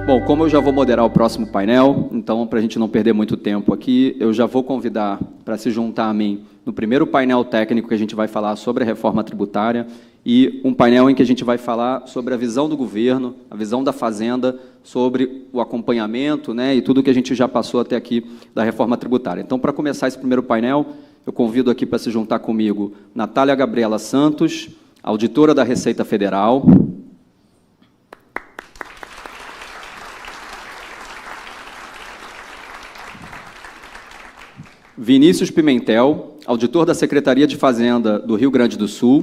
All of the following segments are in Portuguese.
Bom, como eu já vou moderar o próximo painel, então, para a gente não perder muito tempo aqui, eu já vou convidar para se juntar a mim no primeiro painel técnico que a gente vai falar sobre a reforma tributária e um painel em que a gente vai falar sobre a visão do governo, a visão da Fazenda, sobre o acompanhamento, né, e tudo que a gente já passou até aqui da reforma tributária. Então, para começar esse primeiro painel, eu convido aqui para se juntar comigo Natália Gabriela Santos, auditora da Receita Federal. Vinícius Pimentel, auditor da Secretaria de Fazenda do Rio Grande do Sul.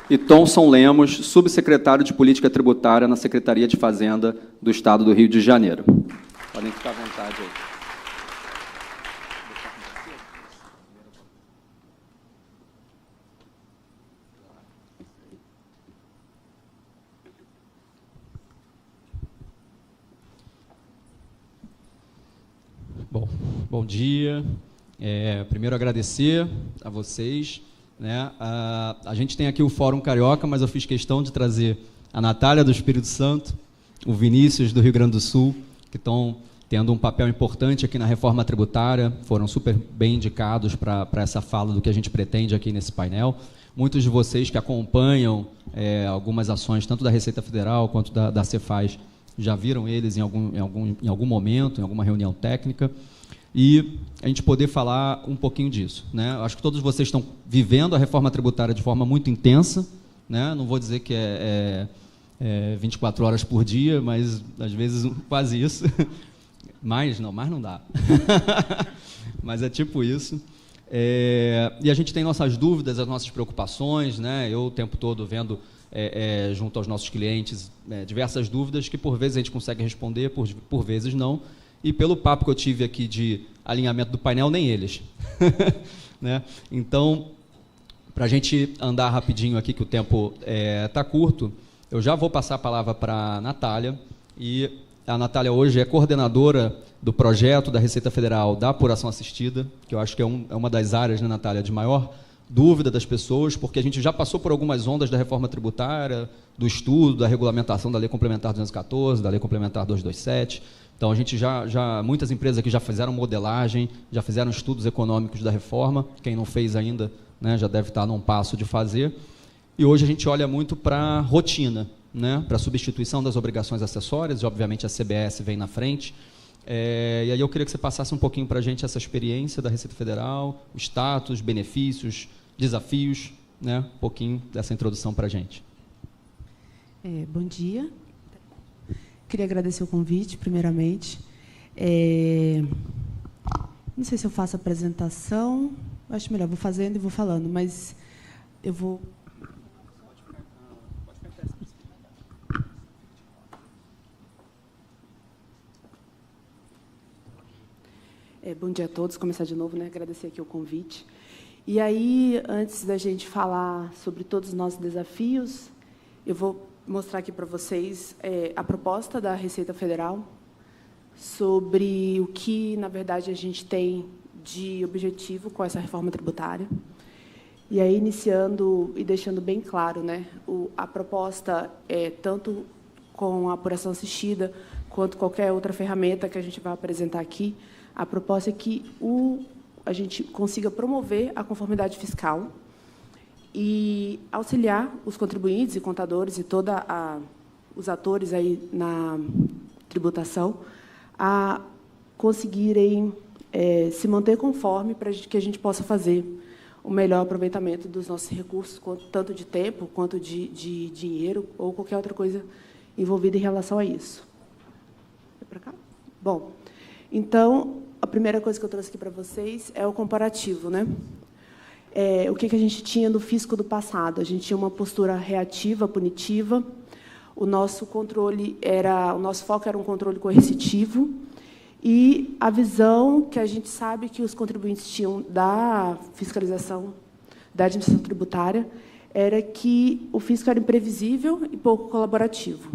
E Thomson Lemos, subsecretário de Política Tributária na Secretaria de Fazenda do Estado do Rio de Janeiro. Podem ficar à vontade aí. Bom dia. Primeiro agradecer a vocês, né? A gente tem aqui o Fórum Carioca, mas eu fiz questão de trazer a Natália do Espírito Santo, o Vinícius do Rio Grande do Sul, que estão tendo um papel importante aqui na reforma tributária, foram super bem indicados para essa fala do que a gente pretende aqui nesse painel. Muitos de vocês que acompanham algumas ações, tanto da Receita Federal quanto da Cefaz, já viram eles em algum momento, em alguma reunião técnica, e a gente poder falar um pouquinho disso, né? Acho que todos vocês estão vivendo a reforma tributária de forma muito intensa, né? Não vou dizer que é 24 horas por dia, mas às vezes quase isso. Mais não dá. Mas é tipo isso. E a gente tem nossas dúvidas, as nossas preocupações, né? Eu o tempo todo vendo junto aos nossos clientes diversas dúvidas que por vezes a gente consegue responder, por vezes não. E pelo papo que eu tive aqui de alinhamento do painel, nem eles. Né? Então, para a gente andar rapidinho aqui, que o tempo está curto, eu já vou passar a palavra para a Natália. E a Natália hoje é coordenadora do projeto da Receita Federal da apuração assistida, que eu acho que é uma das áreas, né, Natália, de maior dúvida das pessoas, porque a gente já passou por algumas ondas da reforma tributária, do estudo, da regulamentação da Lei Complementar 214, da Lei Complementar 227. Então, a gente muitas empresas aqui já fizeram modelagem, já fizeram estudos econômicos da reforma. Quem não fez ainda, né, já deve estar num passo de fazer. E hoje a gente olha muito para a rotina, né, para a substituição das obrigações acessórias, e obviamente a CBS vem na frente. E aí eu queria que você passasse um pouquinho para a gente essa experiência da Receita Federal, o status, benefícios, desafios, né, um pouquinho dessa introdução para a gente. Bom dia. Queria agradecer o convite, primeiramente. Não sei se eu faço a apresentação, acho melhor, vou fazendo e vou falando, mas eu vou... Bom dia a todos, começar de novo, né? Agradecer aqui o convite. E aí, antes da gente falar sobre todos os nossos desafios, eu vou mostrar aqui para vocês a proposta da Receita Federal sobre o que, na verdade, a gente tem de objetivo com essa reforma tributária. E aí, iniciando e deixando bem claro, né, a proposta tanto com a apuração assistida, quanto qualquer outra ferramenta que a gente vai apresentar aqui, a proposta é que a gente consiga promover a conformidade fiscal e auxiliar os contribuintes e contadores e todos os atores aí na tributação a conseguirem se manter conforme para que a gente possa fazer o melhor aproveitamento dos nossos recursos, tanto de tempo quanto de dinheiro ou qualquer outra coisa envolvida em relação a isso. É para cá? Bom, então, a primeira coisa que eu trouxe aqui para vocês é o comparativo, né? O que a gente tinha no fisco do passado? A gente tinha uma postura reativa, punitiva. O nosso foco era um controle coercitivo e a visão que a gente sabe que os contribuintes tinham da fiscalização da administração tributária era que o fisco era imprevisível e pouco colaborativo.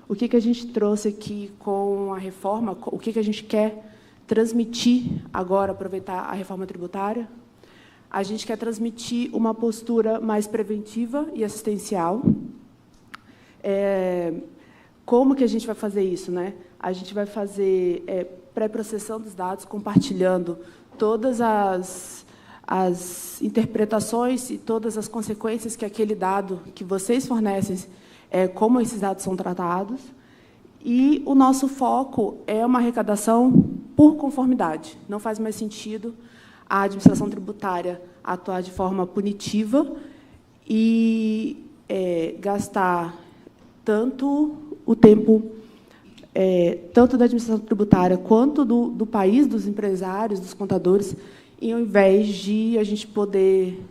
O que a gente trouxe aqui com a reforma? O que a gente quer transmitir agora, aproveitar a reforma tributária? A gente quer transmitir uma postura mais preventiva e assistencial, Como que a gente vai fazer isso, né? A gente vai fazer pré-processando os dados, compartilhando todas as interpretações e todas as consequências que aquele dado que vocês fornecem, como esses dados são tratados. E o nosso foco é uma arrecadação por conformidade. Não faz mais sentido a administração tributária atuar de forma punitiva e gastar tanto o tempo, tanto da administração tributária quanto do país, dos empresários, dos contadores, e ao invés de a gente poder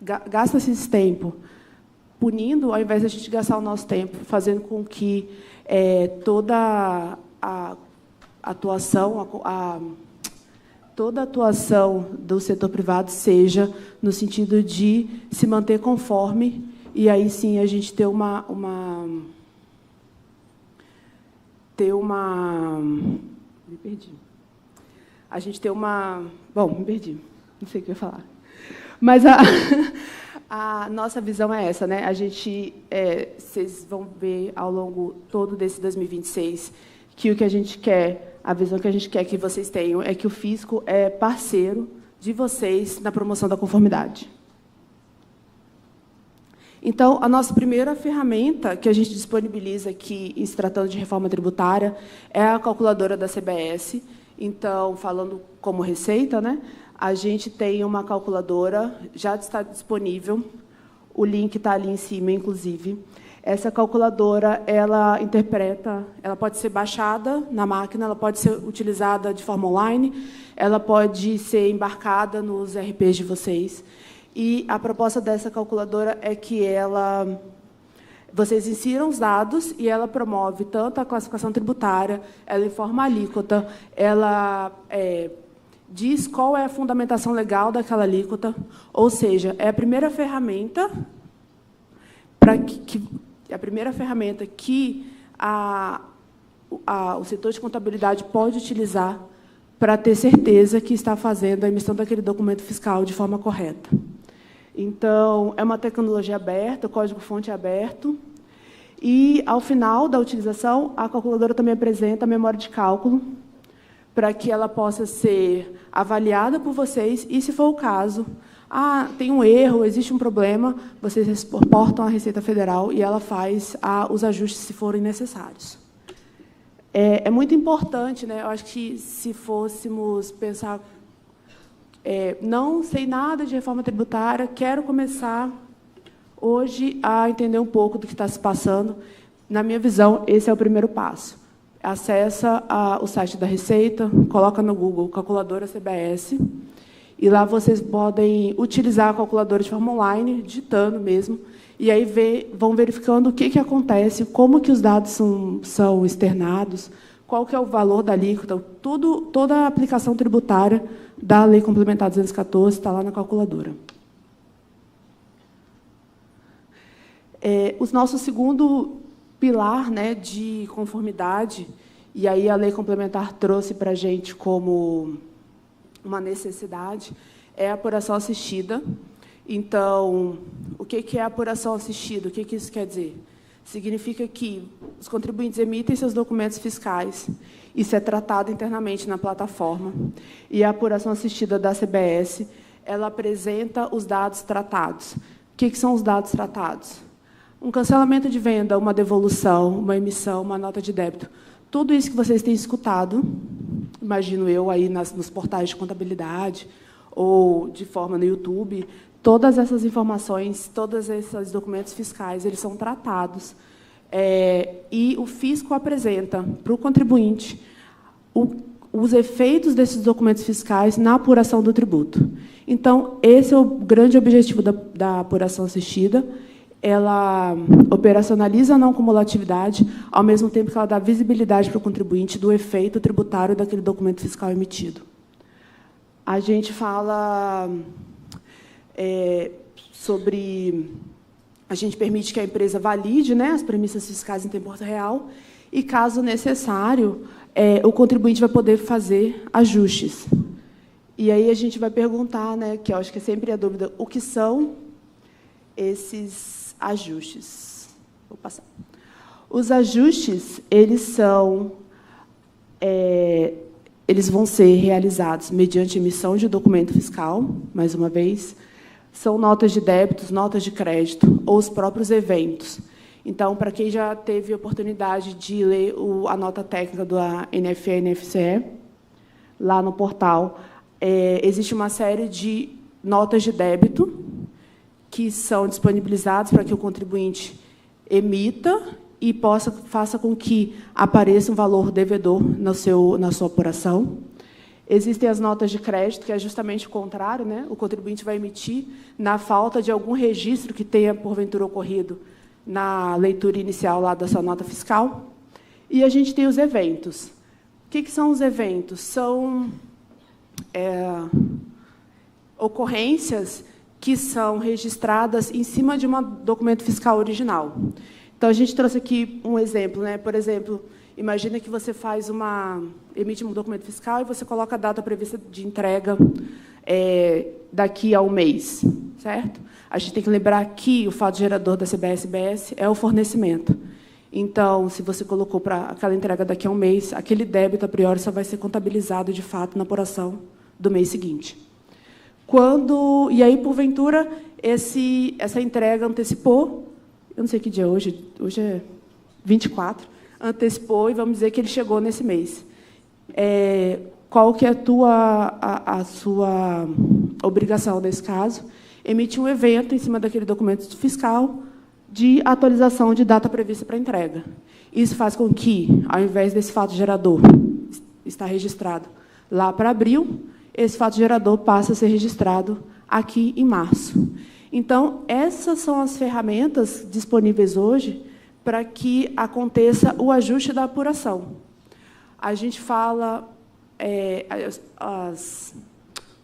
gastar esse tempo punindo, ao invés de a gente gastar o nosso tempo fazendo com que toda a atuação do setor privado seja no sentido de se manter conforme, e aí sim a gente ter uma me perdi. A gente ter uma... Bom, me perdi. Não sei o que eu ia falar. Mas a nossa visão é essa, né? A gente, vocês vão ver ao longo todo desse 2026 que o que a gente quer, a visão que a gente quer que vocês tenham é que o fisco é parceiro de vocês na promoção da conformidade. Então, a nossa primeira ferramenta que a gente disponibiliza aqui, em se tratando de reforma tributária, é a calculadora da CBS. Então, falando como receita, né, a gente tem uma calculadora, já está disponível, o link está ali em cima, inclusive. Essa calculadora, ela interpreta, ela pode ser baixada na máquina, ela pode ser utilizada de forma online, ela pode ser embarcada nos RPs de vocês. E a proposta dessa calculadora é que vocês insiram os dados e ela promove tanto a classificação tributária, ela informa a alíquota, ela diz qual é a fundamentação legal daquela alíquota, ou seja, é a primeira ferramenta que o setor de contabilidade pode utilizar para ter certeza que está fazendo a emissão daquele documento fiscal de forma correta. Então, é uma tecnologia aberta, o código-fonte é aberto, e, ao final da utilização, a calculadora também apresenta a memória de cálculo, para que ela possa ser avaliada por vocês, e, se for o caso, tem um erro, existe um problema, vocês reportam à Receita Federal e ela faz os ajustes, se forem necessários. É muito importante, né? Eu acho que, se fôssemos pensar... não sei nada de reforma tributária, quero começar hoje a entender um pouco do que está se passando. Na minha visão, esse é o primeiro passo. Acessa o site da Receita, coloca no Google calculadora CBS, e lá vocês podem utilizar a calculadora de forma online, digitando mesmo, e aí vão verificando o que acontece, como que os dados são externados, qual que é o valor da alíquota, toda a aplicação tributária da Lei Complementar 214 está lá na calculadora. O nosso segundo pilar, né, de conformidade, e aí a Lei Complementar trouxe para a gente como uma necessidade, é a apuração assistida. Então, o que é a apuração assistida? O que isso quer dizer? Significa que os contribuintes emitem seus documentos fiscais, isso é tratado internamente na plataforma, e a apuração assistida da CBS, ela apresenta os dados tratados. O que são os dados tratados? Um cancelamento de venda, uma devolução, uma emissão, uma nota de débito. Tudo isso que vocês têm escutado, imagino eu, aí nos portais de contabilidade, ou de forma no YouTube, todas essas informações, todos esses documentos fiscais, eles são tratados. E o fisco apresenta para o contribuinte os efeitos desses documentos fiscais na apuração do tributo. Então, esse é o grande objetivo da apuração assistida. Ela operacionaliza a não cumulatividade, ao mesmo tempo que ela dá visibilidade para o contribuinte do efeito tributário daquele documento fiscal emitido. A gente fala sobre... A gente permite que a empresa valide, né, as premissas fiscais em tempo real e, caso necessário, o contribuinte vai poder fazer ajustes. E aí a gente vai perguntar, né, que eu acho que é sempre a dúvida, o que são esses ajustes? Vou passar. Os ajustes, eles vão ser realizados mediante emissão de documento fiscal, mais uma vez, são notas de débitos, notas de crédito, ou os próprios eventos. Então, para quem já teve a oportunidade de ler a nota técnica da NFE e NFCE, lá no portal, existe uma série de notas de débito que são disponibilizadas para que o contribuinte emita e faça com que apareça um valor devedor na sua apuração. Existem as notas de crédito, que é justamente o contrário, né? O contribuinte vai emitir na falta de algum registro que tenha, porventura, ocorrido na leitura inicial lá da sua nota fiscal. E a gente tem os eventos. O que são os eventos? São ocorrências que são registradas em cima de um documento fiscal original. Então, a gente trouxe aqui um exemplo, né? Por exemplo, imagina que você emite um documento fiscal e você coloca a data prevista de entrega daqui a um mês, certo? A gente tem que lembrar que o fato gerador da CBS-BS é o fornecimento. Então, se você colocou para aquela entrega daqui a um mês, aquele débito, a priori, só vai ser contabilizado, de fato, na apuração do mês seguinte. E aí, porventura, essa entrega antecipou, eu não sei que dia é hoje é 24, antecipou e vamos dizer que ele chegou nesse mês. Qual que é a sua obrigação nesse caso? Emitir um evento em cima daquele documento fiscal de atualização de data prevista para entrega. Isso faz com que, ao invés desse fato gerador estar registrado lá para abril, esse fato gerador passa a ser registrado aqui em março. Então, essas são as ferramentas disponíveis hoje para que aconteça o ajuste da apuração. A gente fala,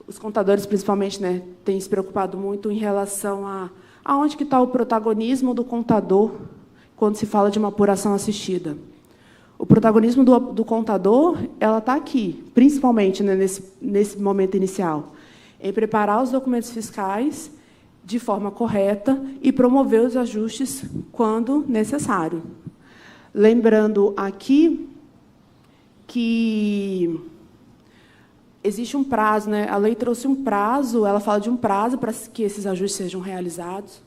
os contadores, principalmente, né, têm se preocupado muito em relação aonde que está o protagonismo do contador quando se fala de uma apuração assistida. O protagonismo do contador está aqui, principalmente, né, nesse momento inicial, em preparar os documentos fiscais de forma correta e promover os ajustes quando necessário. Lembrando aqui que existe um prazo, né? A lei trouxe um prazo, ela fala de um prazo para que esses ajustes sejam realizados.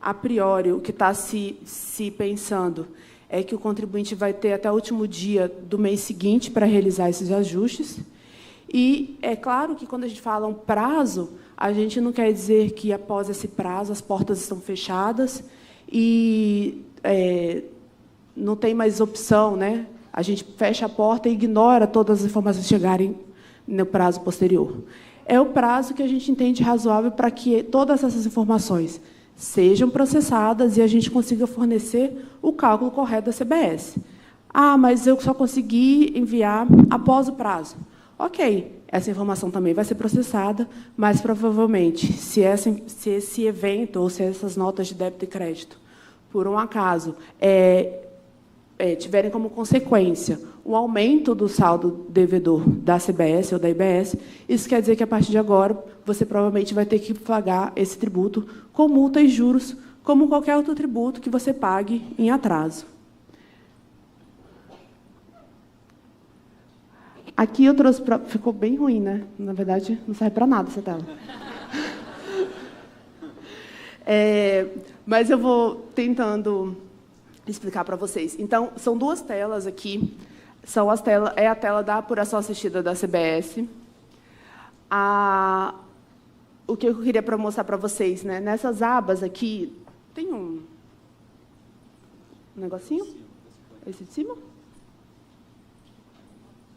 A priori, o que está se pensando é que o contribuinte vai ter até o último dia do mês seguinte para realizar esses ajustes. E é claro que, quando a gente fala um prazo, a gente não quer dizer que, após esse prazo, as portas estão fechadas e não tem mais opção, né? A gente fecha a porta e ignora todas as informações que chegarem no prazo posterior. É o prazo que a gente entende razoável para que todas essas informações sejam processadas e a gente consiga fornecer o cálculo correto da CBS. Ah, mas eu só consegui enviar após o prazo. Ok, essa informação também vai ser processada, mas, provavelmente, se esse evento ou se essas notas de débito e crédito, por um acaso, tiverem como consequência o aumento do saldo devedor da CBS ou da IBS, isso quer dizer que, a partir de agora, você provavelmente vai ter que pagar esse tributo com multa e juros, como qualquer outro tributo que você pague em atraso. Aqui eu trouxe para... Ficou bem ruim, né? Na verdade, não serve para nada essa tela. Mas eu vou tentando explicar para vocês. Então, são duas telas aqui. É a tela da apuração assistida da CBS. O que eu queria mostrar para vocês, né? Nessas abas aqui, tem um negocinho? Esse de cima?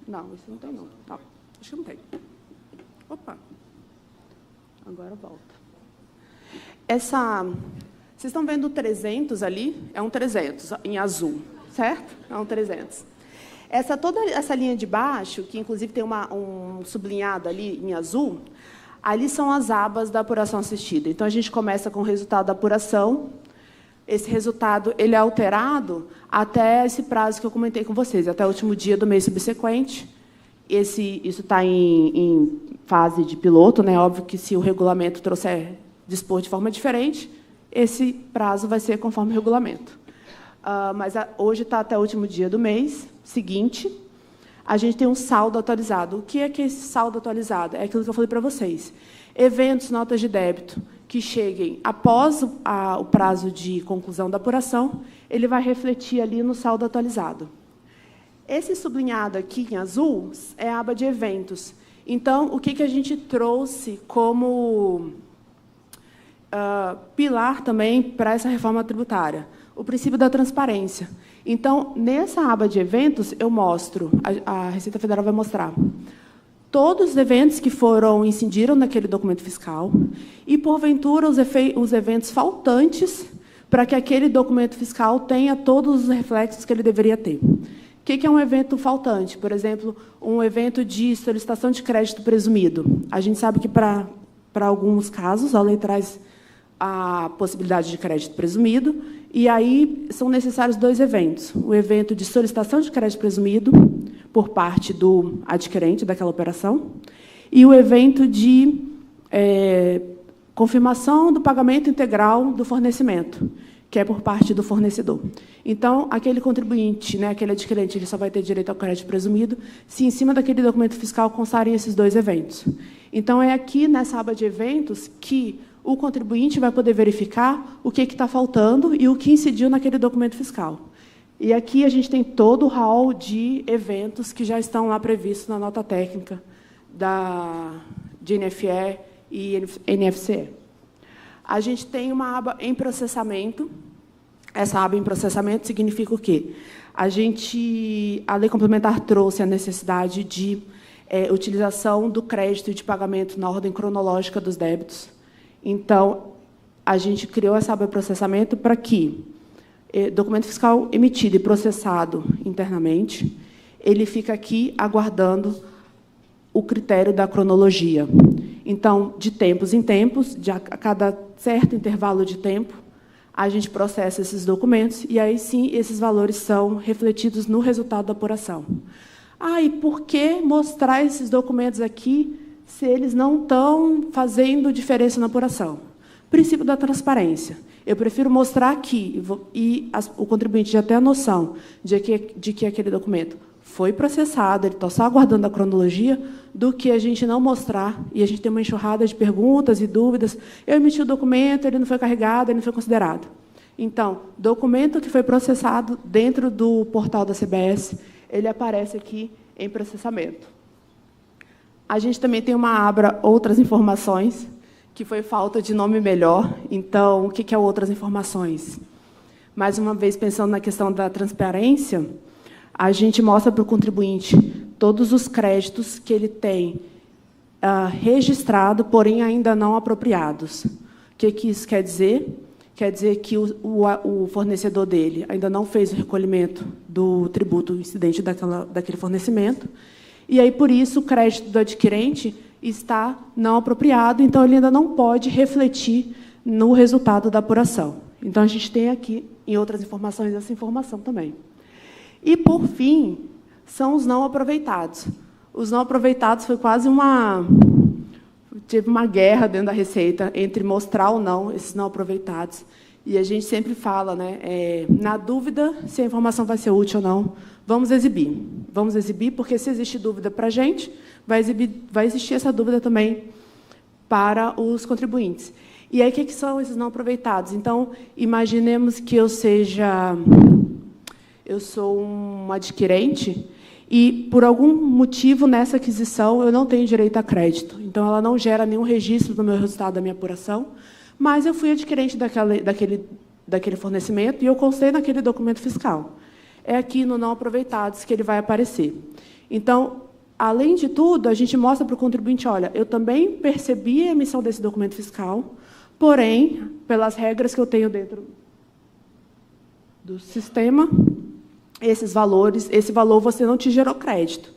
Não, esse não tem, não. Não, acho que não tem. Opa! Agora volta. Vocês estão vendo o 300 ali? É um 300, em azul, certo? É um 300. Toda essa linha de baixo, que, inclusive, tem um sublinhado ali em azul, ali são as abas da apuração assistida. Então, a gente começa com o resultado da apuração. Esse resultado ele é alterado até esse prazo que eu comentei com vocês, até o último dia do mês subsequente. Isso está em fase de piloto, né? Óbvio que, se o regulamento dispor de forma diferente, esse prazo vai ser conforme o regulamento. mas hoje está até o último dia do mês seguinte. A gente tem um saldo atualizado. O que é esse saldo atualizado? É aquilo que eu falei para vocês. Eventos, notas de débito que cheguem após o prazo de conclusão da apuração, ele vai refletir ali no saldo atualizado. Esse sublinhado aqui em azul é a aba de eventos. Então, o que a gente trouxe como pilar também para essa reforma tributária? O princípio da transparência. Então, nessa aba de eventos, eu mostro, a Receita Federal vai mostrar, todos os eventos que incidiram naquele documento fiscal e, porventura, os eventos faltantes para que aquele documento fiscal tenha todos os reflexos que ele deveria ter. O que é um evento faltante? Por exemplo, um evento de solicitação de crédito presumido. A gente sabe que, para alguns casos, a lei traz a possibilidade de crédito presumido, e aí são necessários 2 eventos. O evento de solicitação de crédito presumido, por parte do adquirente daquela operação, e o evento de confirmação do pagamento integral do fornecimento, que é por parte do fornecedor. Então, aquele contribuinte, né, aquele adquirente, ele só vai ter direito ao crédito presumido se, em cima daquele documento fiscal, constarem esses 2 eventos. Então, é aqui, nessa aba de eventos, que o contribuinte vai poder verificar o que está faltando e o que incidiu naquele documento fiscal. E aqui a gente tem todo o hall de eventos que já estão lá previstos na nota técnica de NFE e NFCE. A gente tem uma aba em processamento. Essa aba em processamento significa o quê? A lei complementar trouxe a necessidade de utilização do crédito de pagamento na ordem cronológica dos débitos. Então, a gente criou essa aba de processamento para que documento fiscal emitido e processado internamente, ele fica aqui aguardando o critério da cronologia. Então, de tempos em tempos, a cada certo intervalo de tempo, a gente processa esses documentos e, aí sim, esses valores são refletidos no resultado da apuração. E por que mostrar esses documentos aqui se eles não estão fazendo diferença na apuração? Princípio da transparência. Eu prefiro mostrar aqui, e o contribuinte já tem a noção de que aquele documento foi processado, ele está só aguardando a cronologia, do que a gente não mostrar, e a gente tem uma enxurrada de perguntas e dúvidas. Eu emiti o documento, ele não foi carregado, ele não foi considerado. Então, documento que foi processado dentro do portal da CBS, ele aparece aqui em processamento. A gente também tem uma aba Outras Informações, que foi falta de nome melhor. Então, o que é Outras Informações? Mais uma vez, pensando na questão da transparência, a gente mostra para o contribuinte todos os créditos que ele tem registrado, porém ainda não apropriados. O que isso quer dizer? Quer dizer que o fornecedor dele ainda não fez o recolhimento do tributo incidente daquele fornecimento, e aí, por isso, o crédito do adquirente está não apropriado, então ele ainda não pode refletir no resultado da apuração. Então, a gente tem aqui, em Outras Informações, essa informação também. E, por fim, são os não aproveitados. Os não aproveitados foi quase teve uma guerra dentro da Receita entre mostrar ou não esses não aproveitados. E a gente sempre fala, né, na dúvida se a informação vai ser útil ou não, vamos exibir. Vamos exibir, porque, se existe dúvida para a gente, vai existir essa dúvida também para os contribuintes. E aí, o que são esses não aproveitados? Então, imaginemos que eu sou um adquirente e, por algum motivo, nessa aquisição, eu não tenho direito a crédito. Então, ela não gera nenhum registro no meu resultado da minha apuração, mas eu fui adquirente daquele fornecimento e eu constei naquele documento fiscal. É aqui no não aproveitados que ele vai aparecer. Então, além de tudo, a gente mostra para o contribuinte, olha, eu também percebi a emissão desse documento fiscal, porém, pelas regras que eu tenho dentro do sistema, esse valor você não te gerou crédito.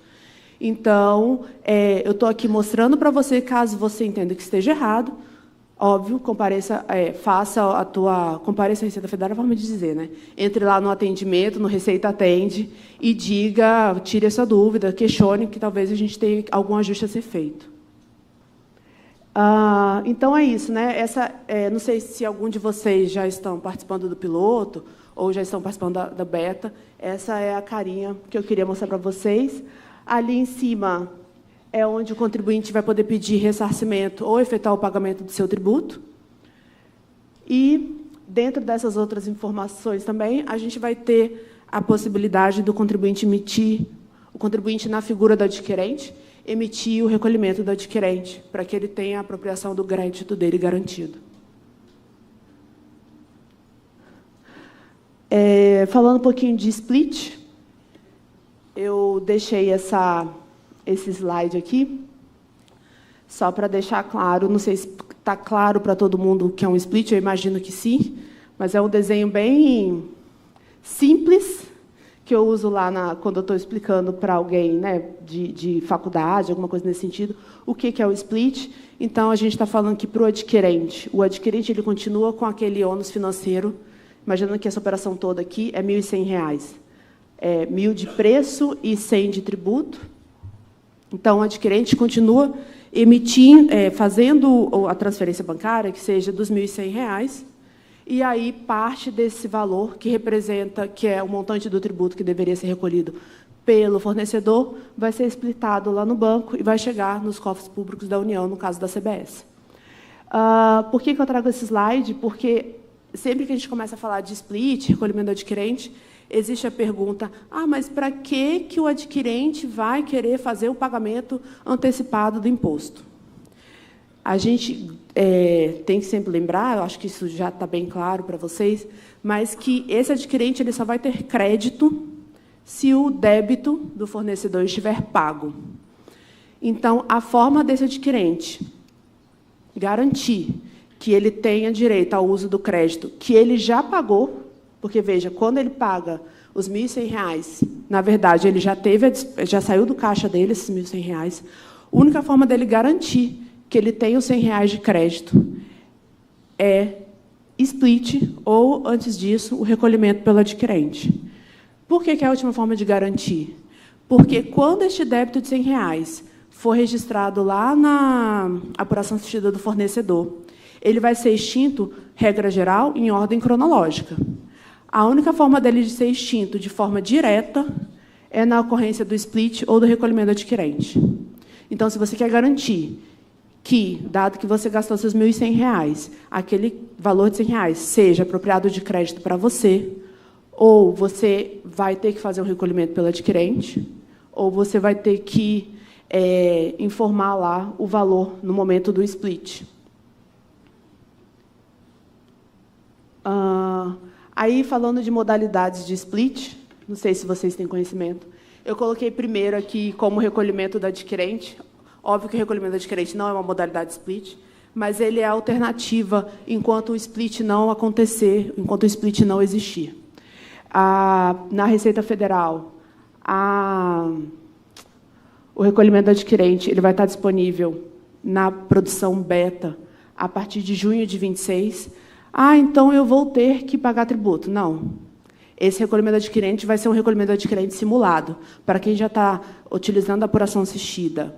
Então, eu estou aqui mostrando para você, caso você entenda que esteja errado, óbvio, compareça à Receita Federal, forma de dizer, né? Entre lá no atendimento, no Receita Atende, e diga, tire essa dúvida, questione, que talvez a gente tenha algum ajuste a ser feito. Então, é isso, né? Não sei se algum de vocês já estão participando do piloto ou já estão participando da beta. Essa é a carinha que eu queria mostrar para vocês. Ali em cima é onde o contribuinte vai poder pedir ressarcimento ou efetuar o pagamento do seu tributo. E, dentro dessas outras informações também, a gente vai ter a possibilidade do contribuinte emitir, o contribuinte na figura do adquirente, emitir o recolhimento do adquirente, para que ele tenha a apropriação do crédito dele garantido. Falando um pouquinho de split, eu deixei esse slide aqui, só para deixar claro, não sei se está claro para todo mundo o que é um split, eu imagino que sim, mas é um desenho bem simples, que eu uso lá quando eu estou explicando para alguém, né, de faculdade, alguma coisa nesse sentido, o que é o split. Então, a gente está falando que, para o adquirente ele continua com aquele ônus financeiro, imaginando que essa operação toda aqui é R$ 1.100. É 1.000 de preço e 100 de tributo. Então, o adquirente continua fazendo a transferência bancária, que seja dos R$ 1.100, e aí parte desse valor, que é o montante do tributo que deveria ser recolhido pelo fornecedor, vai ser splitado lá no banco e vai chegar nos cofres públicos da União, no caso da CBS. Por que eu trago esse slide? Porque sempre que a gente começa a falar de split, recolhimento do adquirente, existe a pergunta, mas para que o adquirente vai querer fazer o pagamento antecipado do imposto? A gente tem que sempre lembrar, eu acho que isso já está bem claro para vocês, mas que esse adquirente ele só vai ter crédito se o débito do fornecedor estiver pago. Então, a forma desse adquirente garantir que ele tenha direito ao uso do crédito que ele já pagou, porque, veja, quando ele paga os R$ 1.100, na verdade, ele já saiu do caixa dele, esses R$ 1.100, a única forma dele garantir que ele tem os R$ 100 de crédito é split, ou, antes disso, o recolhimento pelo adquirente. Por que é a última forma de garantir? Porque, quando este débito de R$ 100 for registrado lá na apuração assistida do fornecedor, ele vai ser extinto, regra geral, em ordem cronológica. A única forma dele de ser extinto de forma direta é na ocorrência do split ou do recolhimento do adquirente. Então, se você quer garantir que, dado que você gastou seus R$ 1.100, aquele valor de R$ 100 seja apropriado de crédito para você, ou você vai ter que fazer um recolhimento pelo adquirente, ou você vai ter que informar lá o valor no momento do split. Aí, falando de modalidades de split, não sei se vocês têm conhecimento, eu coloquei primeiro aqui como recolhimento do adquirente. Óbvio que o recolhimento do adquirente não é uma modalidade de split, mas ele é alternativa enquanto o split não acontecer, enquanto o split não existir. Na Receita Federal, o recolhimento do adquirente ele vai estar disponível na produção beta a partir de junho de 26. Então eu vou ter que pagar tributo. Não. Esse recolhimento do adquirente vai ser um recolhimento do adquirente simulado, para quem já está utilizando a apuração assistida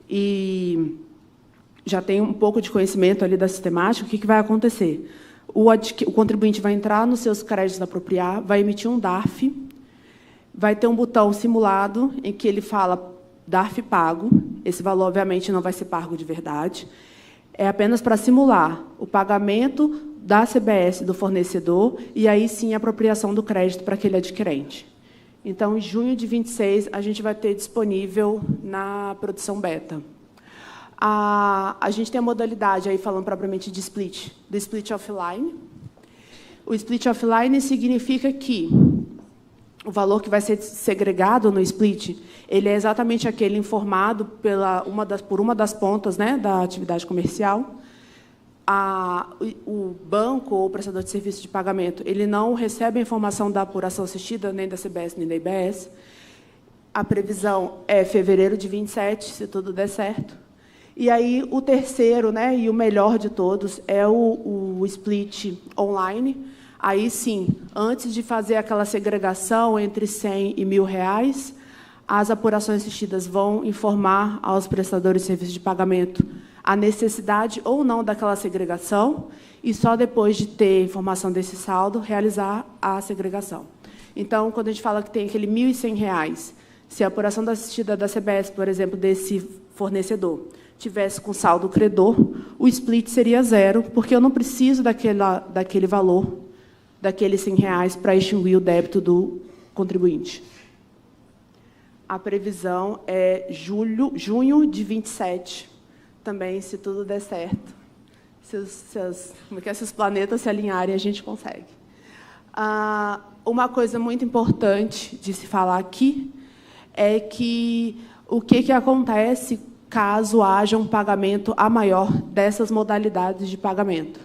e já tem um pouco de conhecimento ali da sistemática. O que vai acontecer? O contribuinte vai entrar nos seus créditos a apropriar, vai emitir um DARF, vai ter um botão simulado em que ele fala DARF pago. Esse valor, obviamente, não vai ser pago de verdade. É apenas para simular o pagamento da CBS do fornecedor e, aí sim, a apropriação do crédito para aquele adquirente. Então, em junho de 26, a gente vai ter disponível na produção beta. A gente tem a modalidade, aí falando propriamente de split, do split offline. O split offline significa que o valor que vai ser segregado no split, ele é exatamente aquele informado por uma das pontas, né, da atividade comercial. O banco ou o prestador de serviço de pagamento, ele não recebe a informação da apuração assistida, nem da CBS, nem da IBS. A previsão é fevereiro de 27, se tudo der certo. E aí, o terceiro, né, e o melhor de todos, é o split online. Aí, sim, antes de fazer aquela segregação entre 100 e R$ 1.000, as apurações assistidas vão informar aos prestadores de serviço de pagamento a necessidade ou não daquela segregação e só depois de ter informação desse saldo, realizar a segregação. Então, quando a gente fala que tem aquele R$ 1.100, se a apuração da assistida da CBS, por exemplo, desse fornecedor, tivesse com saldo credor, o split seria 0, porque eu não preciso daquele valor, daqueles R$ 100, para extinguir o débito do contribuinte. A previsão é junho de 27, também, se tudo der certo. Se os planetas se alinharem, a gente consegue. Uma coisa muito importante de se falar aqui é que o que acontece caso haja um pagamento a maior dessas modalidades de pagamento.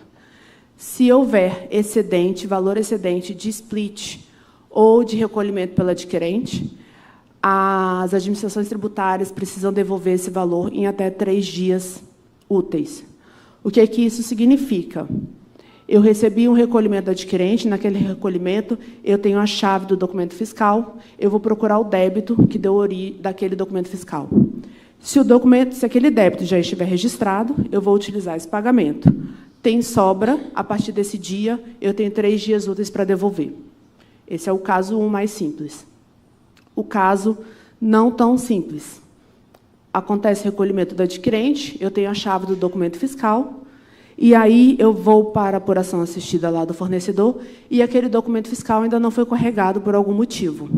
Se houver excedente, valor excedente de split ou de recolhimento pelo adquirente, as administrações tributárias precisam devolver esse valor em até 3 dias úteis. O que isso significa? Eu recebi um recolhimento do adquirente, naquele recolhimento eu tenho a chave do documento fiscal, eu vou procurar o débito que deu origem daquele documento fiscal. Se aquele débito já estiver registrado, eu vou utilizar esse pagamento. Tem sobra, a partir desse dia, eu tenho 3 dias úteis para devolver. Esse é o caso 1 mais simples. O caso não tão simples. Acontece recolhimento do adquirente, eu tenho a chave do documento fiscal, e aí eu vou para a apuração assistida lá do fornecedor, e aquele documento fiscal ainda não foi carregado por algum motivo.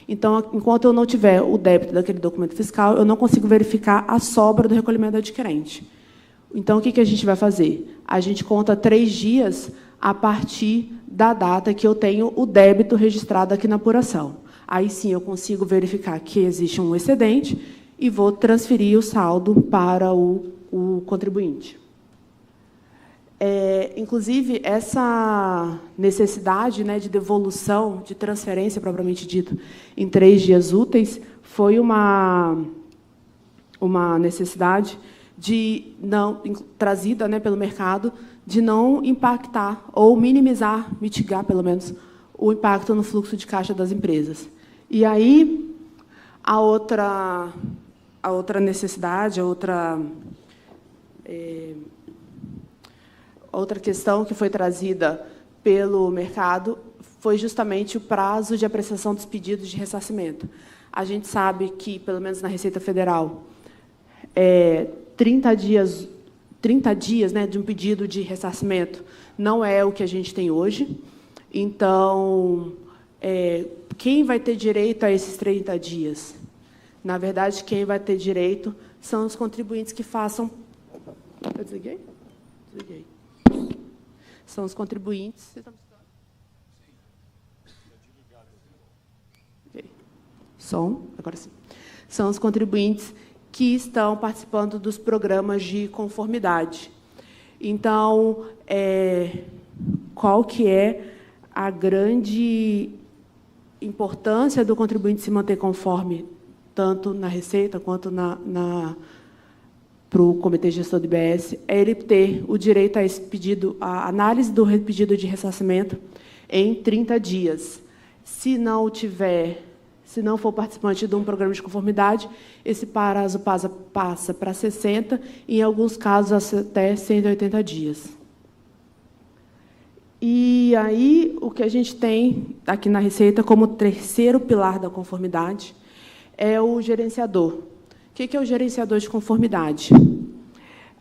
Então, enquanto eu não tiver o débito daquele documento fiscal, eu não consigo verificar a sobra do recolhimento do adquirente. Então, o que a gente vai fazer? A gente conta 3 dias a partir da data que eu tenho o débito registrado aqui na apuração. Aí, sim, eu consigo verificar que existe um excedente e vou transferir o saldo para o contribuinte. Inclusive, essa necessidade, né, de devolução, de transferência, propriamente dito, em 3 dias úteis, foi uma necessidade trazida, né, pelo mercado, de não impactar ou mitigar, pelo menos, o impacto no fluxo de caixa das empresas. E aí, a outra necessidade, outra questão que foi trazida pelo mercado foi justamente o prazo de apreciação dos pedidos de ressarcimento. A gente sabe que, pelo menos na Receita Federal, 30 dias, né, de um pedido de ressarcimento não é o que a gente tem hoje. Então, quem vai ter direito a esses 30 dias? Na verdade, quem vai ter direito são os contribuintes que façam... Eu desliguei? Desliguei. São os contribuintes... Vocês estão me escutando? Okay. Som, agora sim. São os contribuintes que estão participando dos programas de conformidade. Então, qual que é a grande importância do contribuinte se manter conforme, tanto na Receita quanto para o Comitê Gestor do IBS, é ele ter o direito a esse pedido, a análise do pedido de ressarcimento em 30 dias. Se não for participante de um programa de conformidade, esse prazo passa para 60, e, em alguns casos, até 180 dias. E aí, o que a gente tem aqui na Receita como terceiro pilar da conformidade é o gerenciador. O que é o gerenciador de conformidade?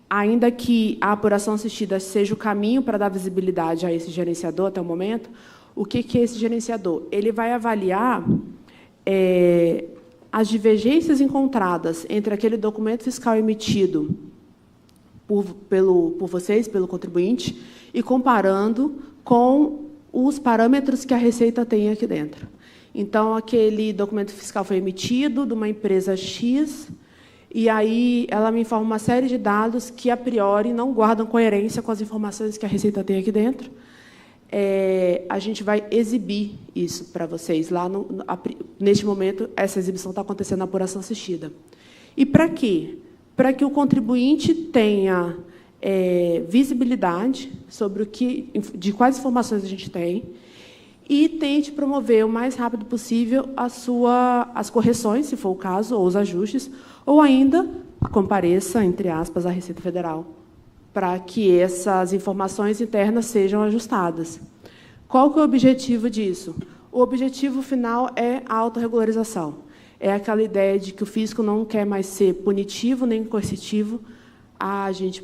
Ainda que a apuração assistida seja o caminho para dar visibilidade a esse gerenciador até o momento, o que é esse gerenciador? Ele vai avaliar as divergências encontradas entre aquele documento fiscal emitido por vocês, pelo contribuinte, e comparando com os parâmetros que a Receita tem aqui dentro. Então, aquele documento fiscal foi emitido de uma empresa X, e aí ela me informa uma série de dados que, a priori, não guardam coerência com as informações que a Receita tem aqui dentro. A gente vai exibir isso para vocês. Neste momento, essa exibição está acontecendo na apuração assistida. E para quê? Para que o contribuinte tenha visibilidade sobre de quais informações a gente tem e tente promover o mais rápido possível as correções, se for o caso, ou os ajustes, ou ainda compareça, entre aspas, à Receita Federal, para que essas informações internas sejam ajustadas. Qual que é o objetivo disso? O objetivo final é a autorregularização. É aquela ideia de que o fisco não quer mais ser punitivo nem coercitivo. A gente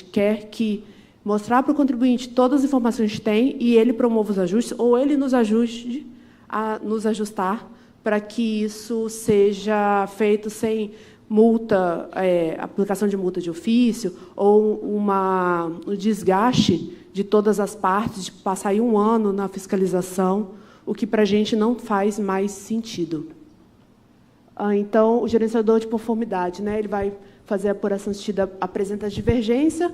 quer que mostrar para o contribuinte todas as informações que tem e ele promova os ajustes, ou ele nos ajuste a nos ajustar para que isso seja feito sem multa, aplicação de multa de ofício, ou um desgaste de todas as partes, de passar aí 1 ano na fiscalização, o que para a gente não faz mais sentido. Então, o gerenciador de conformidade, né, ele vai fazer a apuração assistida, apresenta a divergência,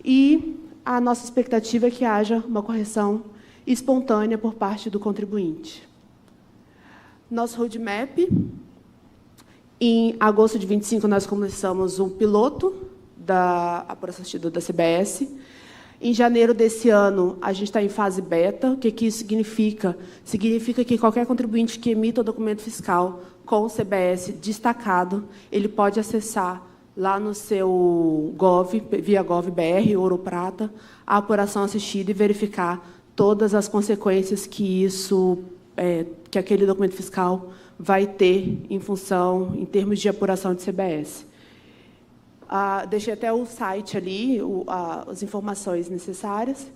e a nossa expectativa é que haja uma correção espontânea por parte do contribuinte. Nosso roadmap, em agosto de 25, nós começamos um piloto da apuração assistida da CBS. Em janeiro desse ano, a gente está em fase beta. O que isso significa? Significa que qualquer contribuinte que emita o documento fiscal com o CBS destacado, ele pode acessar lá no seu Gov, via Gov.br, Ouro Prata, a apuração assistida e verificar todas as consequências que que aquele documento fiscal vai ter em termos de apuração de CBS. Deixei até o site ali, as informações necessárias.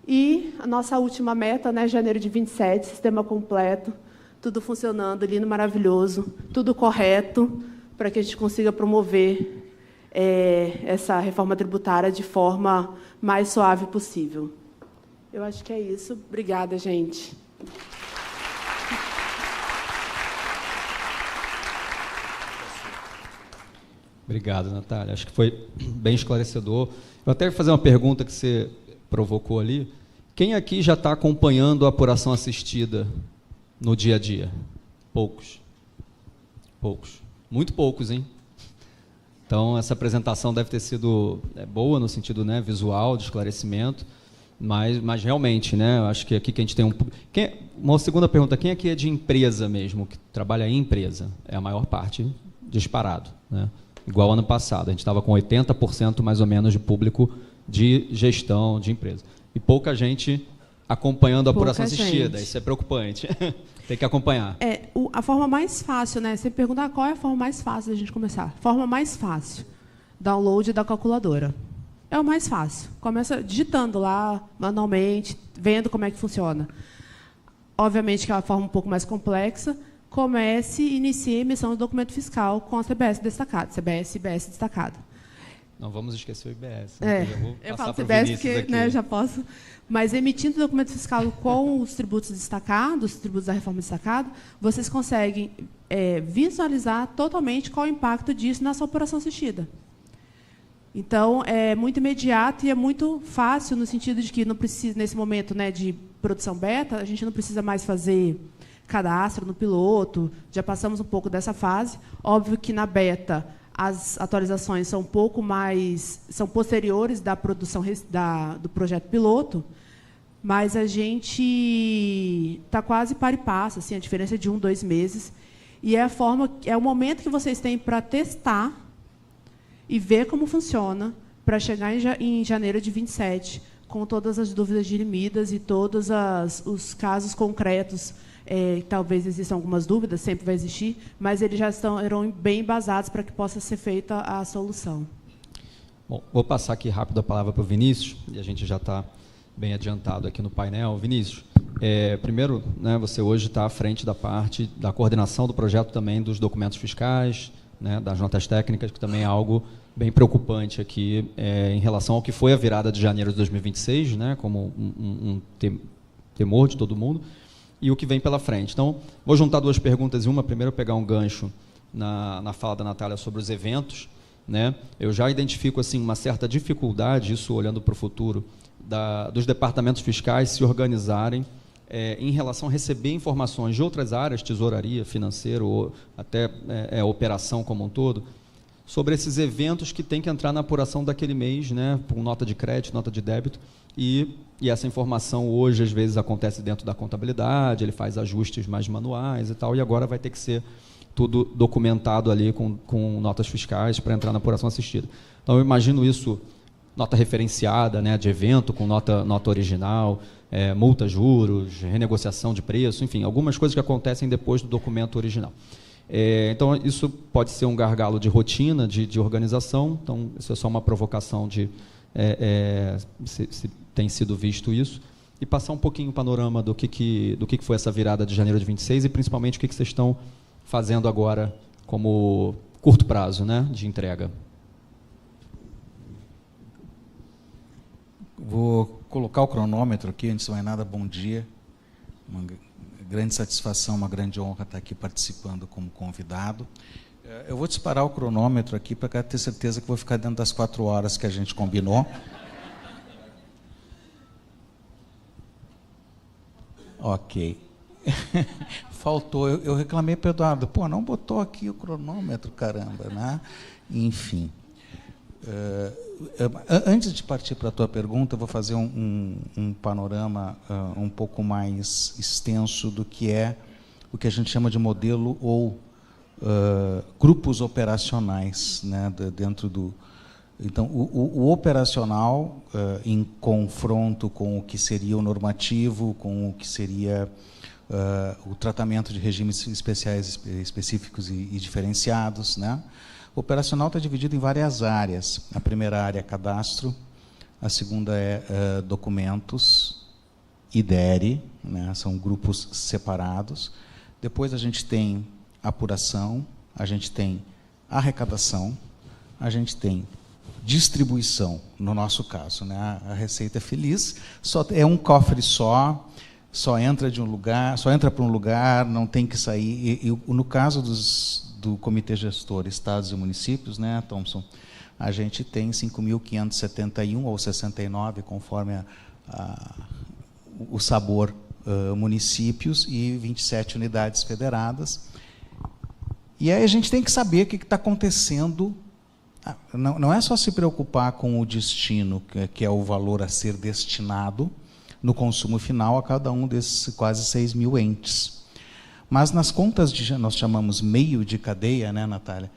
E a nossa última meta, né, janeiro de 27, sistema completo, tudo funcionando, lindo, maravilhoso, tudo correto, para que a gente consiga promover essa reforma tributária de forma mais suave possível. Eu acho que é isso. Obrigada, gente. Obrigado, Natália. Acho que foi bem esclarecedor. Eu até vou fazer uma pergunta que você provocou ali. Quem aqui já está acompanhando a apuração assistida no dia a dia? Poucos. Poucos. Muito poucos, hein? Então, essa apresentação deve ter sido boa no sentido, né, visual, de esclarecimento, mas realmente, né, eu acho que aqui que a gente tem uma segunda pergunta, quem aqui é de empresa mesmo, que trabalha em empresa? É a maior parte, disparado, né? Igual ano passado, a gente estava com 80% mais ou menos de público de gestão de empresa. E pouca gente acompanhando a apuração assistida, isso é preocupante. Tem que acompanhar. A forma mais fácil, né? Você pergunta qual é a forma mais fácil da gente começar. Forma mais fácil, download da calculadora. É o mais fácil. Começa digitando lá, manualmente, vendo como é que funciona. Obviamente que é uma forma um pouco mais complexa. Comece e inicie a emissão do documento fiscal com a CBS destacado, CBS e IBS destacado. Não vamos esquecer o IBS. Eu falo CBS porque, né, já posso. Mas emitindo o documento fiscal com os tributos destacados, os tributos da reforma destacada, vocês conseguem visualizar totalmente qual é o impacto disso na sua apuração assistida. Então, é muito imediato e é muito fácil no sentido de que não precisa, nesse momento, né, de produção beta, a gente não precisa mais fazer cadastro no piloto, já passamos um pouco dessa fase. Óbvio que na beta as atualizações são um pouco mais, são posteriores da produção do projeto piloto, mas a gente está quase par e passo, assim, a diferença é de 1, 2 meses, e é o momento que vocês têm para testar e ver como funciona, para chegar em janeiro de 27, com todas as dúvidas dirimidas e todos os casos concretos. Talvez existam algumas dúvidas, sempre vai existir, mas eles já eram bem embasados para que possa ser feita a solução. Bom, vou passar aqui rápido a palavra para o Vinícius, e a gente já está bem adiantado aqui no painel. Vinícius, primeiro, né, você hoje está à frente da parte da coordenação do projeto também dos documentos fiscais, né, das notas técnicas, que também é algo bem preocupante aqui em relação ao que foi a virada de janeiro de 2026, né, como um temor de todo mundo, e o que vem pela frente. Então, vou juntar duas perguntas em uma. Primeiro, pegar um gancho na fala da Natália sobre os eventos, né? Eu já identifico assim, uma certa dificuldade, isso olhando para o futuro, dos departamentos fiscais se organizarem em relação a receber informações de outras áreas, tesouraria, financeiro, ou até operação como um todo, sobre esses eventos que tem que entrar na apuração daquele mês, né, com nota de crédito, nota de débito, e essa informação hoje, às vezes, acontece dentro da contabilidade, ele faz ajustes mais manuais e tal, e agora vai ter que ser tudo documentado ali com notas fiscais para entrar na apuração assistida. Então, eu imagino isso, nota referenciada, né, de evento, com nota original, multa, juros, renegociação de preço, enfim, algumas coisas que acontecem depois do documento original. Então, isso pode ser um gargalo de rotina, de organização. Então, isso é só uma provocação de se tem sido visto isso. E passar um pouquinho o panorama do que foi essa virada de janeiro de 26 e, principalmente, o que vocês estão fazendo agora como curto prazo, né, de entrega. Vou colocar o cronômetro aqui, antes de mais nada, bom dia. Uma grande satisfação, uma grande honra estar aqui participando como convidado. Eu vou disparar o cronômetro aqui para ter certeza que vou ficar dentro das 4 horas que a gente combinou. Ok. Faltou, eu reclamei para o Eduardo, pô, não botou aqui o cronômetro, caramba, né? Enfim. Antes de partir para a tua pergunta, eu vou fazer um panorama um pouco mais extenso do que é o que a gente chama de modelo ou grupos operacionais, né, dentro do... Então, o operacional, em confronto com o que seria o normativo, com o que seria o tratamento de regimes especiais, específicos e diferenciados, né? O operacional está dividido em várias áreas. A primeira área é cadastro, a segunda é documentos, IDERE, né? São grupos separados. Depois a gente tem apuração, a gente tem arrecadação, a gente tem distribuição, no nosso caso, né? A Receita é feliz, só é um cofre só entra de um lugar, só entra para um lugar, não tem que sair. E no caso do Comitê Gestor, Estados e Municípios, né, Thompson, a gente tem 5.571 ou 69, conforme o sabor, municípios e 27 unidades federadas. E aí a gente tem que saber o que está acontecendo. Não é só se preocupar com o destino, que é o valor a ser destinado no consumo final a cada um desses quase 6 mil entes. Mas nas contas, nós chamamos meio de cadeia, né, Natália?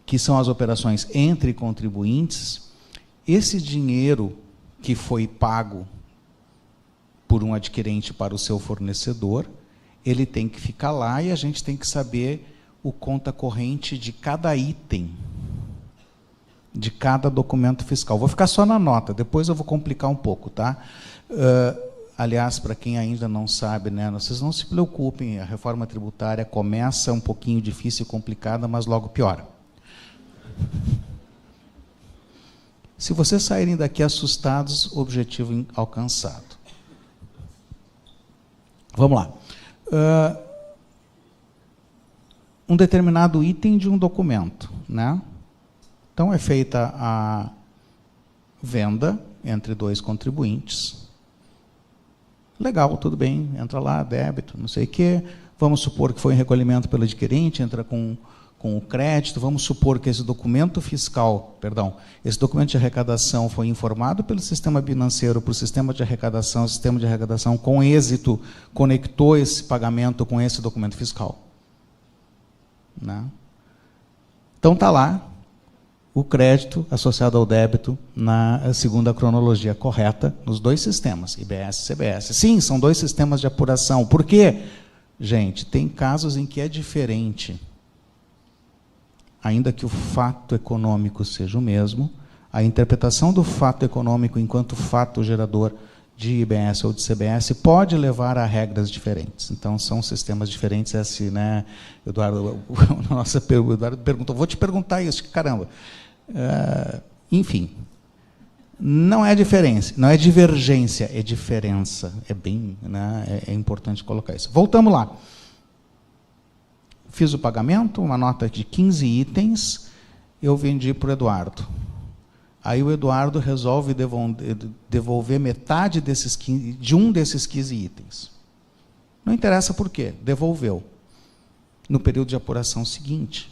Que são as operações entre contribuintes, esse dinheiro que foi pago por um adquirente para o seu fornecedor, ele tem que ficar lá e a gente tem que saber o conta corrente de cada item, de cada documento fiscal. Vou ficar só na nota, depois eu vou complicar um pouco, tá? Aliás, para quem ainda não sabe, né, vocês não se preocupem, a reforma tributária começa um pouquinho difícil e complicada, mas logo piora. Se vocês saírem daqui assustados, objetivo alcançado. Vamos lá. Um determinado item de um documento, né? Então, é feita a venda entre 2 contribuintes. Legal, tudo bem, entra lá, débito, não sei o quê. Vamos supor que foi em recolhimento pelo adquirente, entra com o crédito. Vamos supor que esse documento fiscal, esse documento de arrecadação foi informado pelo sistema financeiro para o sistema de arrecadação, o sistema de arrecadação, com êxito, conectou esse pagamento com esse documento fiscal. Né? Então, está lá o crédito associado ao débito na segunda cronologia correta, nos 2 sistemas, IBS e CBS. Sim, são 2 sistemas de apuração. Por quê? Gente, tem casos em que é diferente. Ainda que o fato econômico seja o mesmo, a interpretação do fato econômico enquanto fato gerador de IBS ou de CBS pode levar a regras diferentes. Então, são sistemas diferentes. Assim, né, Eduardo, o Eduardo perguntou, vou te perguntar isso, caramba. Enfim, não é diferença, não é divergência, é diferença. É bem, né, é importante colocar isso. Voltamos lá. Fiz o pagamento, uma nota de 15 itens, eu vendi para o Eduardo. Aí o Eduardo resolve devolver metade de um desses 15 itens. Não interessa por quê, devolveu. No período de apuração seguinte.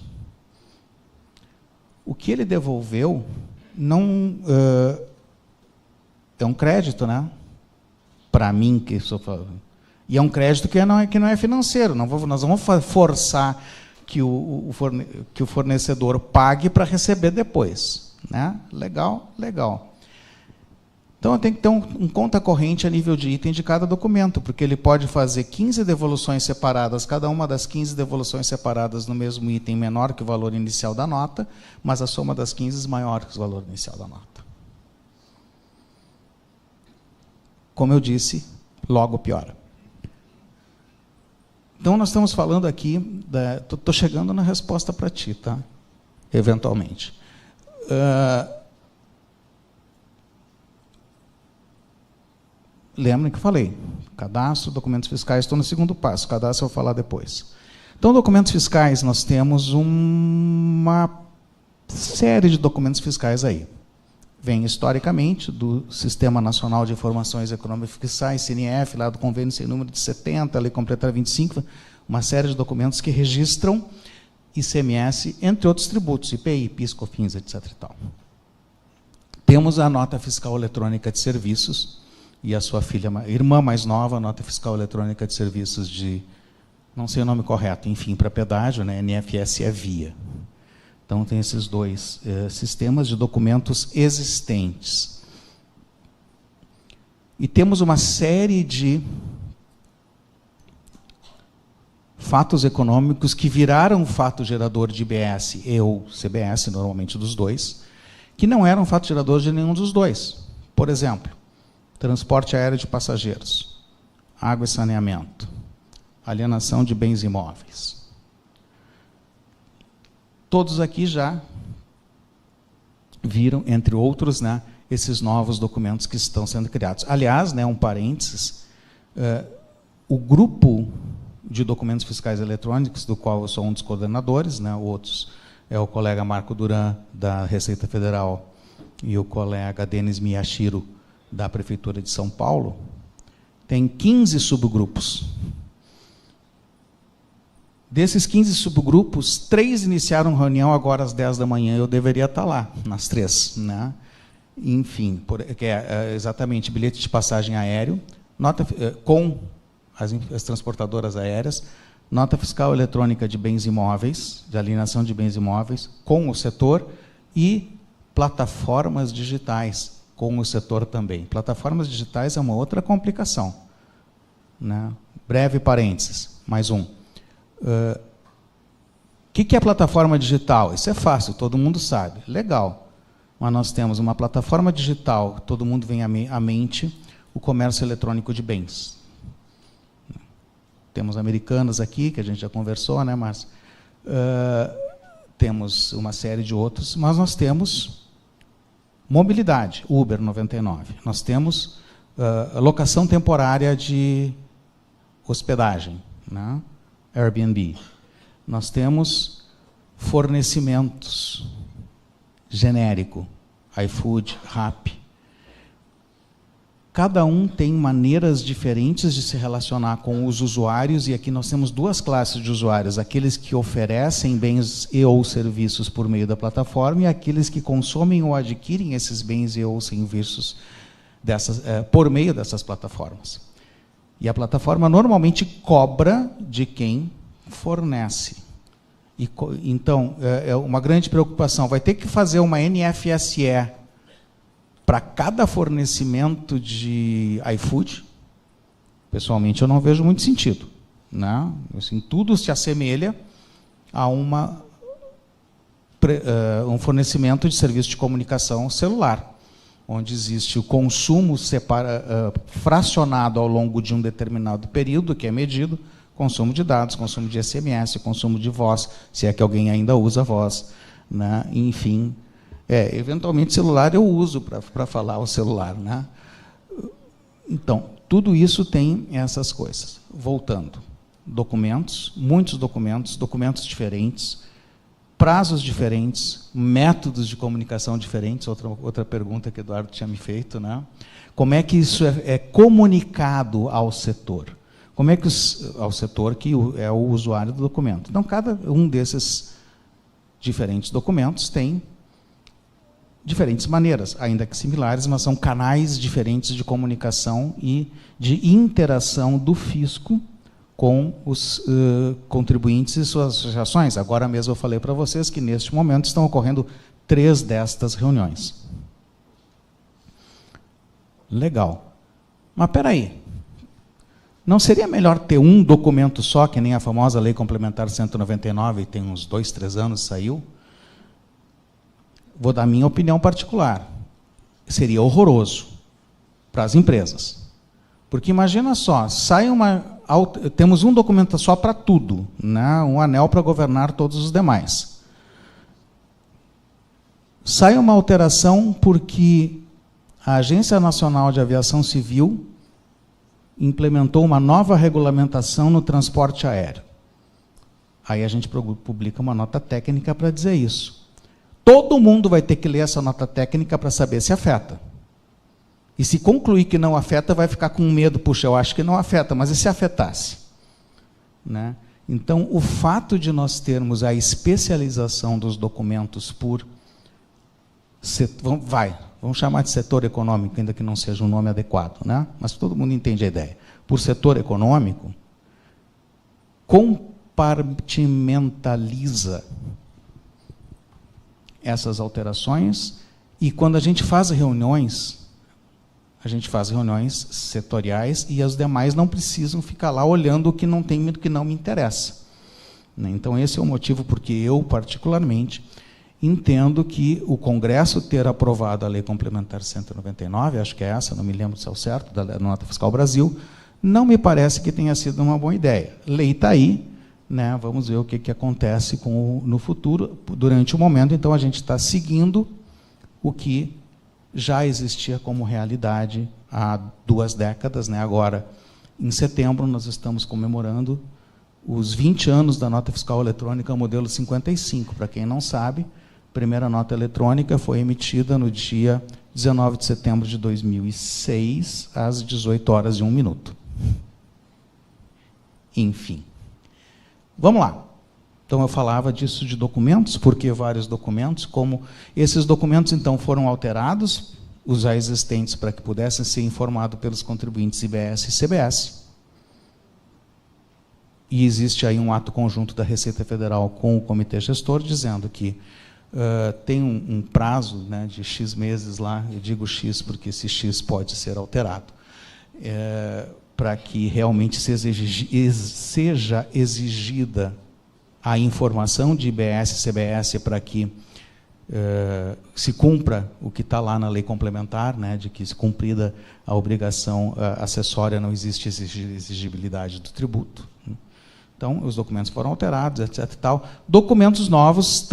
O que ele devolveu não é um crédito, né? Para mim, que sou falando. E é um crédito que não é financeiro. Nós vamos forçar que o fornecedor pague para receber depois. Né? Legal, legal. Então, eu tenho que ter um conta corrente a nível de item de cada documento, porque ele pode fazer 15 devoluções separadas, cada uma das 15 devoluções separadas no mesmo item menor que o valor inicial da nota, mas a soma das 15 é maior que o valor inicial da nota. Como eu disse, logo piora. Então, nós estamos falando aqui, estou chegando na resposta para ti, tá? Eventualmente. Lembrem que eu falei, cadastro, documentos fiscais, estou no segundo passo, cadastro eu vou falar depois. Então, documentos fiscais, nós temos uma série de documentos fiscais aí. Vem, historicamente, do Sistema Nacional de Informações Econômicas Fiscais, CNF, lá do convênio sem número de 70, lei complementar 25, uma série de documentos que registram ICMS, entre outros tributos, IPI, PIS, COFINS, etc. e tal. Temos a nota fiscal eletrônica de serviços, e a sua irmã mais nova, a nota fiscal eletrônica de serviços de, não sei o nome correto, enfim, para pedágio, né, NFS é via. Então, tem esses dois sistemas de documentos existentes. E temos uma série de fatos econômicos que viraram fato gerador de IBS e ou CBS, normalmente dos dois, que não eram fato gerador de nenhum dos dois. Por exemplo, transporte aéreo de passageiros, água e saneamento, alienação de bens imóveis. Todos aqui já viram, entre outros, né, esses novos documentos que estão sendo criados. Aliás, né, um parênteses, o grupo de documentos fiscais eletrônicos, do qual eu sou um dos coordenadores, né, outros é o colega Marco Duran, da Receita Federal, e o colega Denis Miyashiro, da Prefeitura de São Paulo, tem 15 subgrupos. Desses 15 subgrupos, 3 iniciaram reunião agora às 10 da manhã, eu deveria estar lá, nas 3. Né? Enfim, que é exatamente bilhete de passagem aéreo, nota com as transportadoras aéreas, nota fiscal eletrônica de bens imóveis, de alienação de bens imóveis, com o setor, e plataformas digitais, com o setor também. Plataformas digitais é uma outra complicação. Né? Breve parênteses, mais um. O que é plataforma digital? Isso é fácil, todo mundo sabe. Legal. Mas nós temos uma plataforma digital, todo mundo vem à mente, o comércio eletrônico de bens. Temos Americanas aqui, que a gente já conversou, né, mas temos uma série de outros, mas nós temos mobilidade, Uber 99. Nós temos locação temporária de hospedagem, né? Airbnb. Nós temos fornecimentos genérico, iFood, Rappi. Cada um tem maneiras diferentes de se relacionar com os usuários, e aqui nós temos duas classes de usuários, aqueles que oferecem bens e ou serviços por meio da plataforma, e aqueles que consomem ou adquirem esses bens e ou serviços por meio dessas plataformas. E a plataforma normalmente cobra de quem fornece. Então, é uma grande preocupação. Vai ter que fazer uma NFSE para cada fornecimento de iFood? Pessoalmente, eu não vejo muito sentido. Né? Assim, tudo se assemelha a um fornecimento de serviço de comunicação celular, onde existe o consumo fracionado ao longo de um determinado período, que é medido, consumo de dados, consumo de SMS, consumo de voz, se é que alguém ainda usa voz. Né? Enfim, eventualmente celular eu uso para falar o celular. Né? Então, tudo isso tem essas coisas. Voltando, documentos, muitos documentos, documentos diferentes, prazos diferentes, métodos de comunicação diferentes, outra pergunta que o Eduardo tinha me feito. Né? Como é que isso é comunicado ao setor? Como é que ao setor que é o usuário do documento? Então, cada um desses diferentes documentos tem diferentes maneiras, ainda que similares, mas são canais diferentes de comunicação e de interação do fisco com os contribuintes e suas associações. Agora mesmo eu falei para vocês que, neste momento, estão ocorrendo 3 destas reuniões. Legal. Mas, espera aí. Não seria melhor ter um documento só, que nem a famosa Lei Complementar 199, tem uns 2, 3 anos, saiu? Vou dar minha opinião particular. Seria horroroso para as empresas. Porque imagina só, temos um documento só para tudo, né? Um anel para governar todos os demais. Sai uma alteração porque a Agência Nacional de Aviação Civil implementou uma nova regulamentação no transporte aéreo. Aí a gente publica uma nota técnica para dizer isso. Todo mundo vai ter que ler essa nota técnica para saber se afeta. E se concluir que não afeta, vai ficar com medo. Puxa, eu acho que não afeta, mas e se afetasse? Né? Então, o fato de nós termos a especialização dos documentos por... Vamos chamar de setor econômico, ainda que não seja um nome adequado, né? Mas todo mundo entende a ideia. Por setor econômico, compartimentaliza essas alterações, e quando a gente faz reuniões setoriais, e as demais não precisam ficar lá olhando o que não tem, o que não me interessa. Então, esse é o motivo porque eu, particularmente, entendo que o Congresso ter aprovado a Lei Complementar 199, acho que é essa, não me lembro se é o certo, da Nota Fiscal Brasil, não me parece que tenha sido uma boa ideia. Lei está aí, né? Vamos ver o que acontece no futuro. Durante o momento, então, a gente está seguindo o que já existia como realidade há 2 décadas. Né? Agora, em setembro, nós estamos comemorando os 20 anos da Nota Fiscal Eletrônica modelo 55. Para quem não sabe, a primeira nota eletrônica foi emitida no dia 19 de setembro de 2006, às 18h01. Enfim. Vamos lá. Então, eu falava disso de documentos, porque vários documentos, como esses documentos, então, foram alterados, os já existentes, para que pudessem ser informados pelos contribuintes IBS e CBS. E existe aí um ato conjunto da Receita Federal com o Comitê Gestor, dizendo que tem um prazo, né, de X meses lá, eu digo X porque esse X pode ser alterado, para que realmente seja exigida a informação de IBS e CBS para que se cumpra o que está lá na lei complementar, né, de que, se cumprida a obrigação acessória, não existe exigibilidade do tributo. Então, os documentos foram alterados, etc. E tal. Documentos novos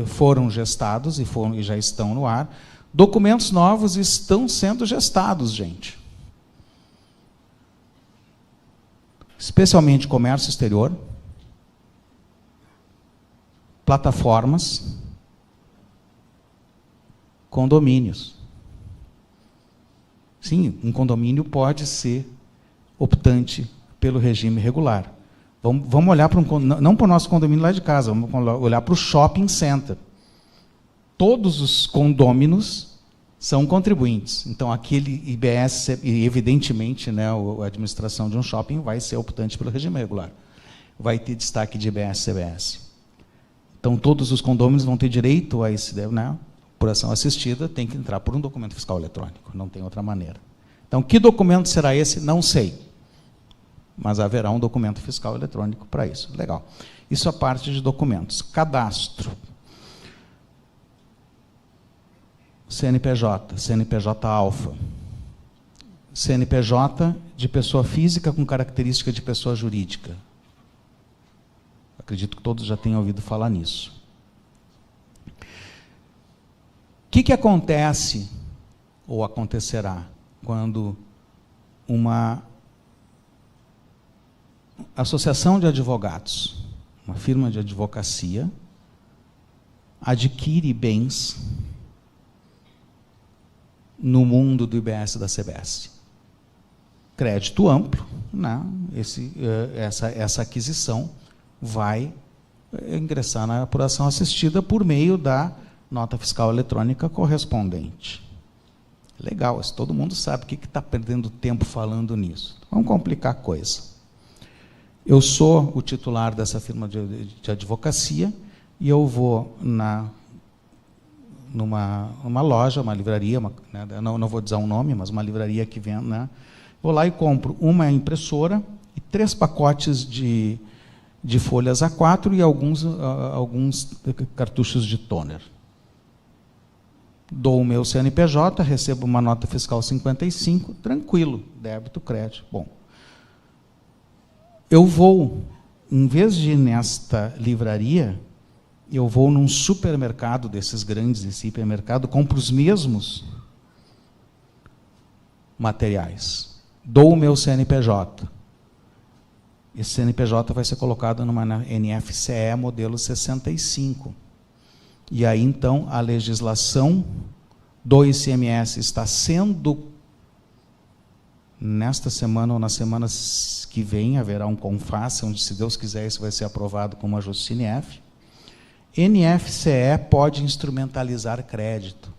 foram gestados e já estão no ar. Documentos novos estão sendo gestados, gente. Especialmente comércio exterior, plataformas, condomínios. Sim, um condomínio pode ser optante pelo regime regular. Vamos olhar para não para o nosso condomínio lá de casa, vamos olhar para o shopping center. Todos os condôminos são contribuintes. Então, aquele IBS, evidentemente, né, a administração de um shopping vai ser optante pelo regime regular. Vai ter destaque de IBS e CBS. Então, todos os condôminos vão ter direito a esse, né, apuração assistida, tem que entrar por um documento fiscal eletrônico, não tem outra maneira. Então, que documento será esse? Não sei. Mas haverá um documento fiscal eletrônico para isso. Legal. Isso é parte de documentos. Cadastro. CNPJ, CNPJ alfa. CNPJ de pessoa física com característica de pessoa jurídica. Acredito que todos já tenham ouvido falar nisso. O que acontece, ou acontecerá, quando uma associação de advogados, uma firma de advocacia, adquire bens no mundo do IBS e da CBS? Crédito amplo, né? Essa aquisição vai ingressar na apuração assistida por meio da nota fiscal eletrônica correspondente. Legal, isso todo mundo sabe. O que está perdendo tempo falando nisso? Vamos complicar a coisa. Eu sou o titular dessa firma de advocacia e eu vou numa loja, uma livraria, né, não vou dizer um nome, mas uma livraria que vende, né, vou lá e compro uma impressora e 3 pacotes de folhas A4 e alguns cartuchos de toner. Dou o meu CNPJ, recebo uma nota fiscal 55, tranquilo, débito, crédito. Bom, eu vou, em vez de ir nesta livraria, eu vou num supermercado desses grandes, esse hipermercado, compro os mesmos materiais. Dou o meu CNPJ. Esse CNPJ vai ser colocado numa NFCE modelo 65. E aí, então, a legislação do ICMS está sendo, nesta semana ou nas semanas que vêm, haverá um CONFAS, onde, se Deus quiser, isso vai ser aprovado como ajuste NF. NFCE pode instrumentalizar crédito.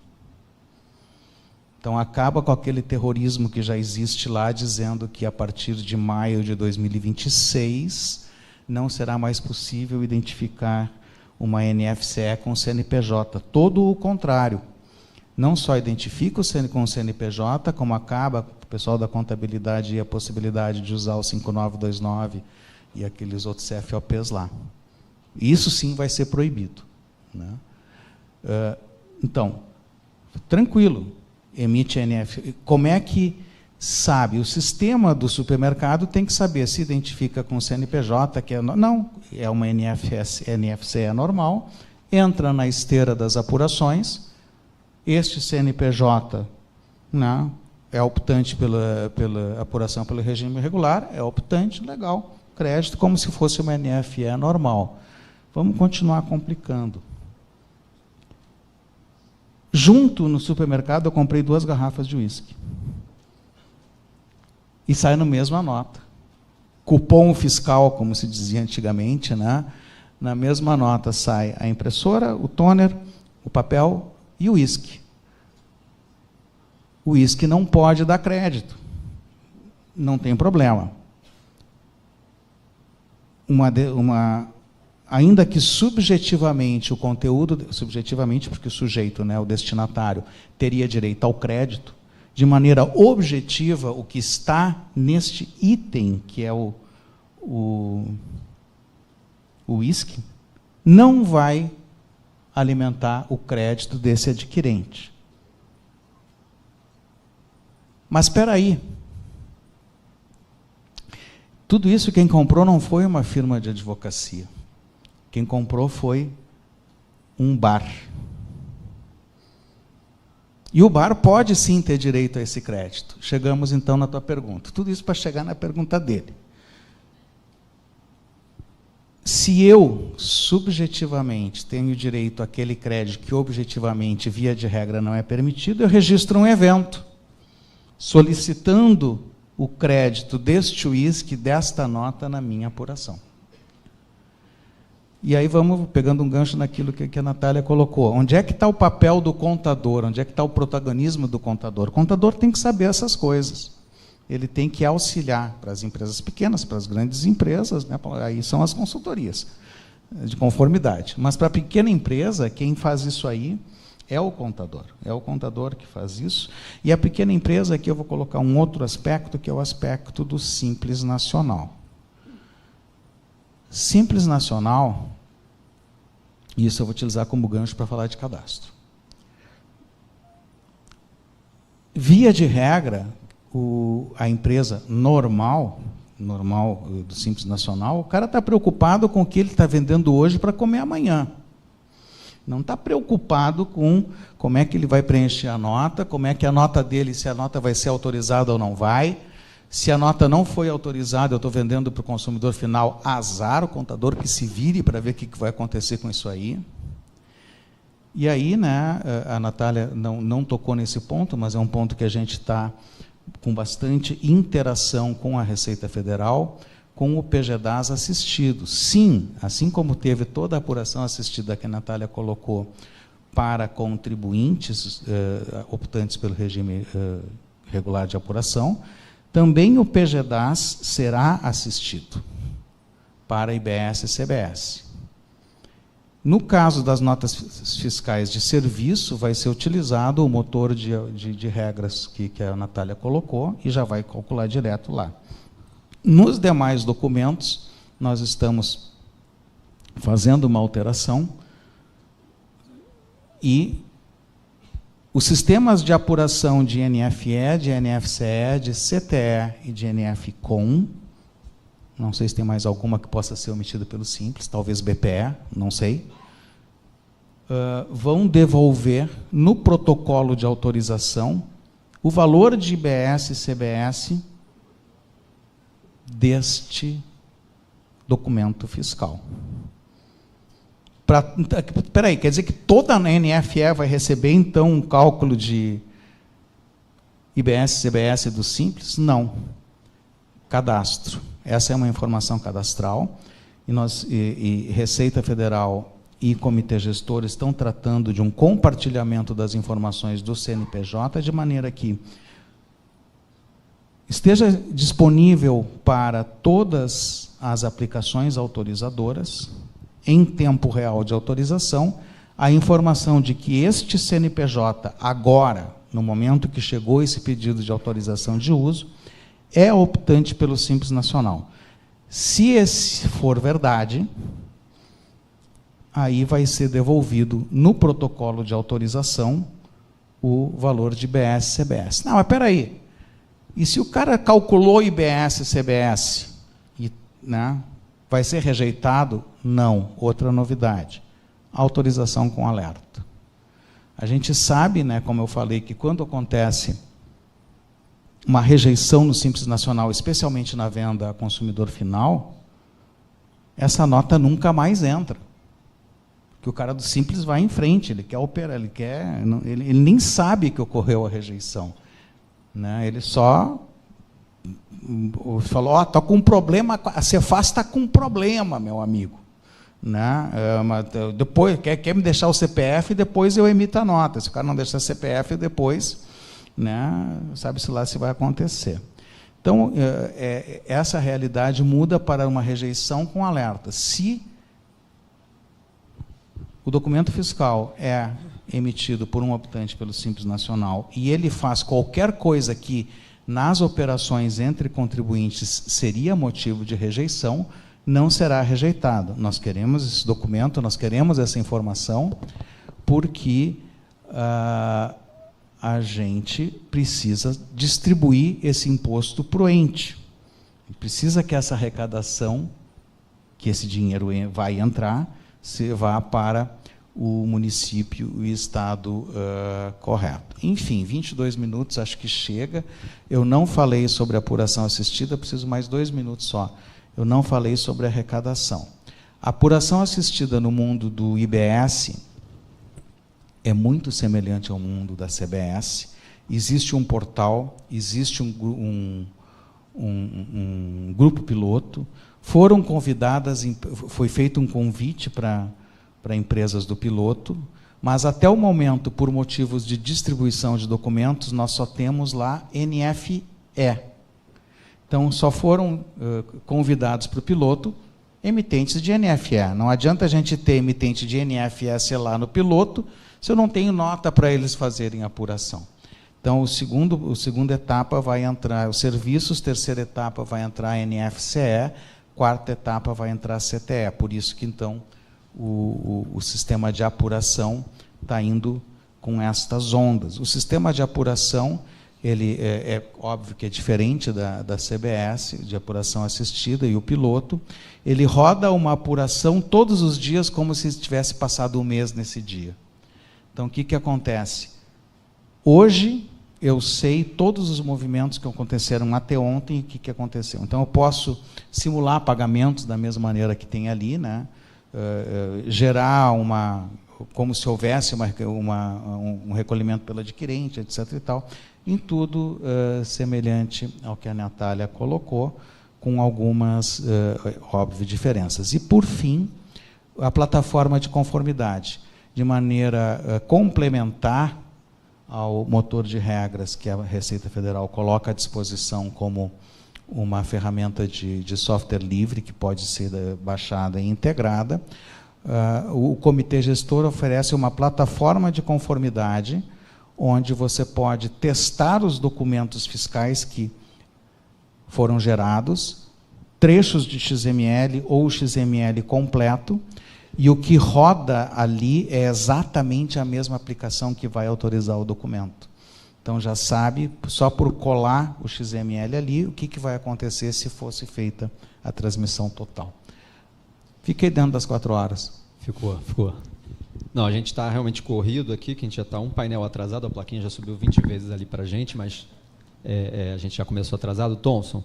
Então, acaba com aquele terrorismo que já existe lá, dizendo que, a partir de maio de 2026, não será mais possível identificar uma NFCE com CNPJ. Todo o contrário. Não só identifica com o CNPJ, como acaba, o pessoal da contabilidade, a possibilidade de usar o 5929 e aqueles outros CFOPs lá. Isso sim vai ser proibido, né? Então, tranquilo, emite NF. Como é que sabe? O sistema do supermercado tem que saber se identifica com o CNPJ, que é, não, é uma NFCE normal, entra na esteira das apurações, este CNPJ, né, é optante pela apuração pelo regime regular, é optante, legal, crédito, como se fosse uma NFE normal. Vamos continuar complicando. Junto no supermercado, eu comprei 2 garrafas de uísque. E sai na mesma nota. Cupom fiscal, como se dizia antigamente, né? Na mesma nota sai a impressora, o toner, o papel e o uísque. O uísque não pode dar crédito. Não tem problema. Ainda que subjetivamente o conteúdo, subjetivamente porque o sujeito, né, o destinatário, teria direito ao crédito, de maneira objetiva, o que está neste item, que é o uísque, não vai alimentar o crédito desse adquirente. Mas espera aí. Tudo isso quem comprou não foi uma firma de advocacia. Quem comprou foi um bar. E o bar pode sim ter direito a esse crédito. Chegamos então na tua pergunta. Tudo isso para chegar na pergunta dele. Se eu, subjetivamente, tenho direito àquele crédito que objetivamente, via de regra, não é permitido, eu registro um evento solicitando o crédito deste uísque, desta nota, na minha apuração. E aí vamos pegando um gancho naquilo que a Natália colocou. Onde é que está o papel do contador? Onde é que está o protagonismo do contador? O contador tem que saber essas coisas. Ele tem que auxiliar para as empresas pequenas, para as grandes empresas, né? Aí são as consultorias de conformidade. Mas para a pequena empresa, quem faz isso aí é o contador. É o contador que faz isso. E a pequena empresa, aqui eu vou colocar um outro aspecto, que é o aspecto do Simples Nacional. Simples Nacional, isso eu vou utilizar como gancho para falar de cadastro. Via de regra, a empresa normal do Simples Nacional, o cara está preocupado com o que ele está vendendo hoje para comer amanhã. Não está preocupado com como é que ele vai preencher a nota, como é que a nota dele, se a nota vai ser autorizada ou não vai. Se a nota não foi autorizada, eu estou vendendo para o consumidor final, azar, o contador que se vire para ver o que vai acontecer com isso aí. E aí, né, a Natália não tocou nesse ponto, mas é um ponto que a gente está com bastante interação com a Receita Federal, com o PGDAS assistido. Sim, assim como teve toda a apuração assistida que a Natália colocou para contribuintes optantes pelo regime regular de apuração, também o PGDAS será assistido para IBS e CBS. No caso das notas fiscais de serviço, vai ser utilizado o motor de regras que a Natália colocou e já vai calcular direto lá. Nos demais documentos, nós estamos fazendo uma alteração e os sistemas de apuração de NFE, de NFCE, de CTE e de NFCOM, não sei se tem mais alguma que possa ser omitida pelo Simples, talvez BPE, não sei, vão devolver no protocolo de autorização o valor de IBS e CBS deste documento fiscal. Espera aí, quer dizer que toda a NFE vai receber, então, um cálculo de IBS, CBS do Simples? Não. Cadastro. Essa é uma informação cadastral, e Receita Federal e Comitê Gestor estão tratando de um compartilhamento das informações do CNPJ, de maneira que esteja disponível para todas as aplicações autorizadoras, em tempo real de autorização, a informação de que este CNPJ, agora, no momento que chegou esse pedido de autorização de uso, é optante pelo Simples Nacional. Se esse for verdade, aí vai ser devolvido no protocolo de autorização o valor de IBS e CBS. Não, mas espera aí. E se o cara calculou IBS e CBS, né, vai ser rejeitado? Não. Outra novidade. Autorização com alerta. A gente sabe, né, como eu falei, que quando acontece uma rejeição no Simples Nacional, especialmente na venda a consumidor final, essa nota nunca mais entra. Porque o cara do Simples vai em frente, ele quer operar, ele nem sabe que ocorreu a rejeição. Né? Ele só falou, ó, está com um problema, a Cefaz está com um problema, meu amigo. Né? Depois, quer me deixar o CPF e depois eu emito a nota. Se o cara não deixar o CPF, depois, né, sabe-se lá se vai acontecer. Então, essa realidade muda para uma rejeição com alerta. Se o documento fiscal é emitido por um optante pelo Simples Nacional e ele faz qualquer coisa que nas operações entre contribuintes seria motivo de rejeição, não será rejeitado. Nós queremos esse documento, nós queremos essa informação, porque a gente precisa distribuir esse imposto para o ente. Precisa que essa arrecadação, que esse dinheiro vai entrar, se vá para o município e o estado correto. Enfim, 22 minutos, acho que chega. Eu não falei sobre apuração assistida, preciso mais 2 minutos só. Eu não falei sobre arrecadação. A apuração assistida no mundo do IBS é muito semelhante ao mundo da CBS. Existe um portal, existe um grupo piloto, foram convidadas, foi feito um convite para empresas do piloto, mas até o momento, por motivos de distribuição de documentos, nós só temos lá NFE. Então, só foram convidados para o piloto emitentes de NFE. Não adianta a gente ter emitente de NFS lá no piloto, se eu não tenho nota para eles fazerem apuração. Então, a segunda etapa vai entrar os serviços, terceira etapa vai entrar a NFCE, quarta etapa vai entrar a CTE. Por isso que, então, o sistema de apuração está indo com estas ondas. O sistema de apuração, ele é óbvio que é diferente da CBS, de apuração assistida, e o piloto, ele roda uma apuração todos os dias como se tivesse passado um mês nesse dia. Então, o que acontece? Hoje, eu sei todos os movimentos que aconteceram até ontem e o que aconteceu. Então, eu posso simular pagamentos da mesma maneira que tem ali, né? Gerar como se houvesse um recolhimento pelo adquirente, etc. e tal, em tudo semelhante ao que a Natália colocou, com algumas, óbvias diferenças. E, por fim, a plataforma de conformidade. de maneira complementar ao motor de regras que a Receita Federal coloca à disposição como uma ferramenta de software livre que pode ser baixada e integrada. O Comitê Gestor oferece uma plataforma de conformidade onde você pode testar os documentos fiscais que foram gerados, trechos de XML ou XML completo, e o que roda ali é exatamente a mesma aplicação que vai autorizar o documento. Então, já sabe, só por colar o XML ali, o que vai acontecer se fosse feita a transmissão total. Fiquei dentro das 4 horas. Ficou. Não, a gente está realmente corrido aqui, que a gente já está um painel atrasado, a plaquinha já subiu 20 vezes ali para a gente, mas a gente já começou atrasado. Thomson,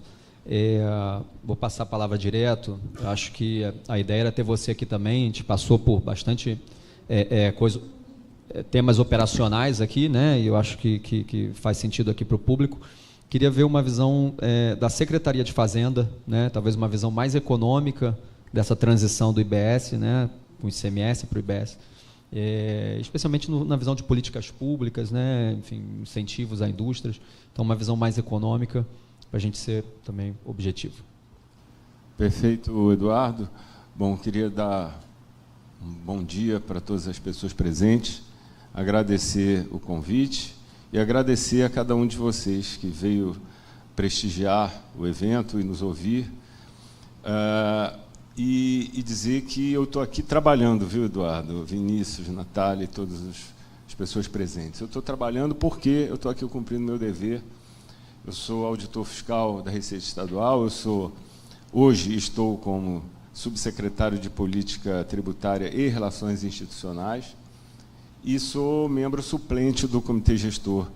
vou passar a palavra direto. Eu acho que a ideia era ter você aqui também. A gente passou por bastante temas operacionais aqui, né? E eu acho que faz sentido aqui para o público. Queria ver uma visão da Secretaria de Fazenda, né? Talvez uma visão mais econômica dessa transição do IBS, né? Com o ICMS para o IBS, especialmente na visão de políticas públicas, né? Enfim, incentivos a indústrias. Então, uma visão mais econômica, para a gente ser também objetivo. Perfeito, Eduardo. Bom, queria dar um bom dia para todas as pessoas presentes, agradecer o convite e agradecer a cada um de vocês que veio prestigiar o evento e nos ouvir, e dizer que eu estou aqui trabalhando, viu, Eduardo, Vinícius, Natália e todas as pessoas presentes. Eu estou trabalhando porque eu estou aqui cumprindo meu dever. Eu sou auditor fiscal da Receita Estadual, hoje estou como subsecretário de Política Tributária e Relações Institucionais e sou membro suplente do Comitê Gestor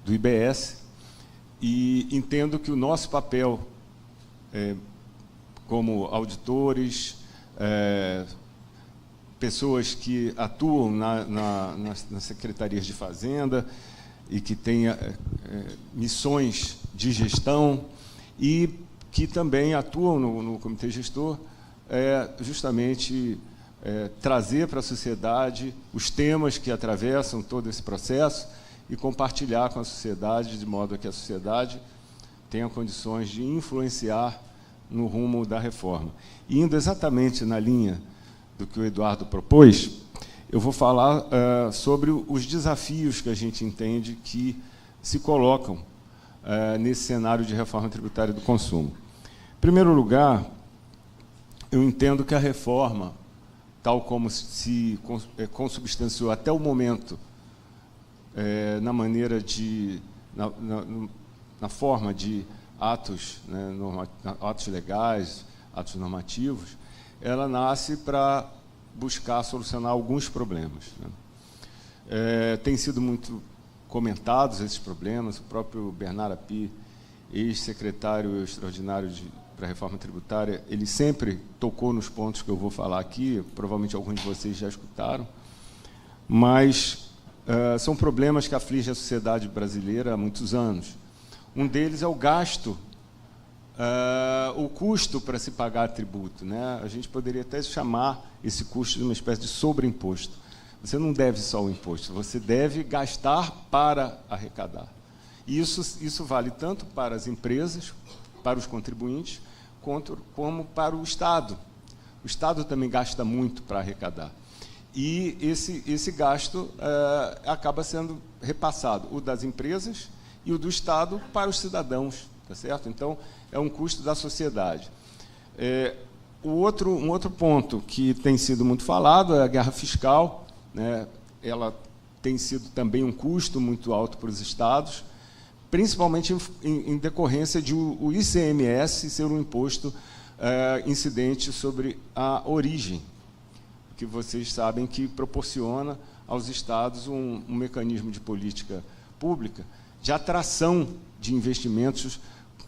do IBS e entendo que o nosso papel como auditores, pessoas que atuam nas secretarias de Fazenda e que têm missões de gestão e que também atuam no Comitê Gestor, justamente trazer para a sociedade os temas que atravessam todo esse processo e compartilhar com a sociedade, de modo que a sociedade tenha condições de influenciar no rumo da reforma. E indo exatamente na linha do que o Eduardo propôs, eu vou falar sobre os desafios que a gente entende que se colocam nesse cenário de reforma tributária do consumo. Em primeiro lugar, eu entendo que a reforma, tal como se consubstanciou até o momento, na forma de atos, né, atos legais, atos normativos, ela nasce para buscar solucionar alguns problemas, né. Tem sido muito comentados esses problemas. O próprio Bernard Api, ex-secretário extraordinário para a reforma tributária, ele sempre tocou nos pontos que eu vou falar aqui, provavelmente alguns de vocês já escutaram, mas são problemas que afligem a sociedade brasileira há muitos anos. Um deles é o gasto, o custo para se pagar tributo, né? A gente poderia até chamar esse custo de uma espécie de sobreimposto. Você não deve só o imposto, você deve gastar para arrecadar. E isso vale tanto para as empresas, para os contribuintes, como para o Estado. O Estado também gasta muito para arrecadar. E esse gasto acaba sendo repassado, o das empresas e o do Estado para os cidadãos, tá certo? Então, é um custo da sociedade. Um outro ponto que tem sido muito falado é a guerra fiscal, né? Ela tem sido também um custo muito alto para os estados, principalmente em decorrência de o ICMS ser um imposto incidente sobre a origem, que vocês sabem que proporciona aos estados um mecanismo de política pública de atração de investimentos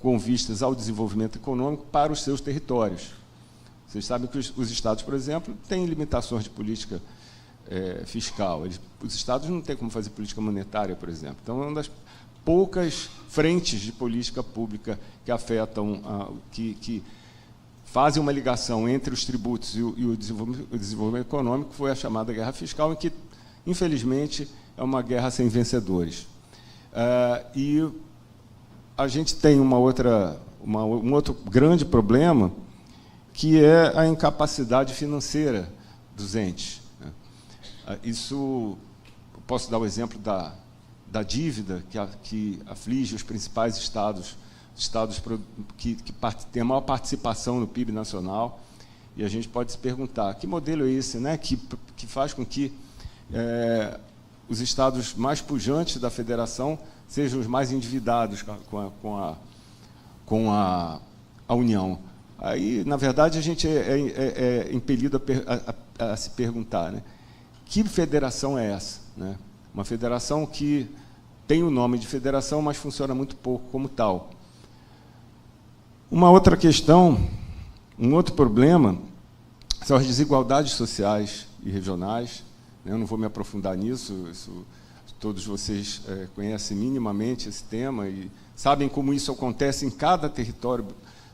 com vistas ao desenvolvimento econômico para os seus territórios. Vocês sabem que os estados, por exemplo, têm limitações de política fiscal. Os estados não têm como fazer política monetária, por exemplo. Então, é uma das poucas frentes de política pública que afetam, que fazem uma ligação entre os tributos e o desenvolvimento econômico foi a chamada guerra fiscal, em que, infelizmente, é uma guerra sem vencedores. E a gente tem um outro grande problema, que é a incapacidade financeira dos entes. Isso, eu posso dar o exemplo da dívida que aflige os principais estados que têm a maior participação no PIB nacional, e a gente pode se perguntar, que modelo é esse, né, que faz com que os estados mais pujantes da federação sejam os mais endividados com a União? Aí, na verdade, a gente é impelido a se perguntar, né, que federação é essa? Né? Uma federação que tem o nome de federação, mas funciona muito pouco como tal. Uma outra questão, um outro problema, são as desigualdades sociais e regionais. Eu não vou me aprofundar nisso, todos vocês conhecem minimamente esse tema e sabem como isso acontece em cada território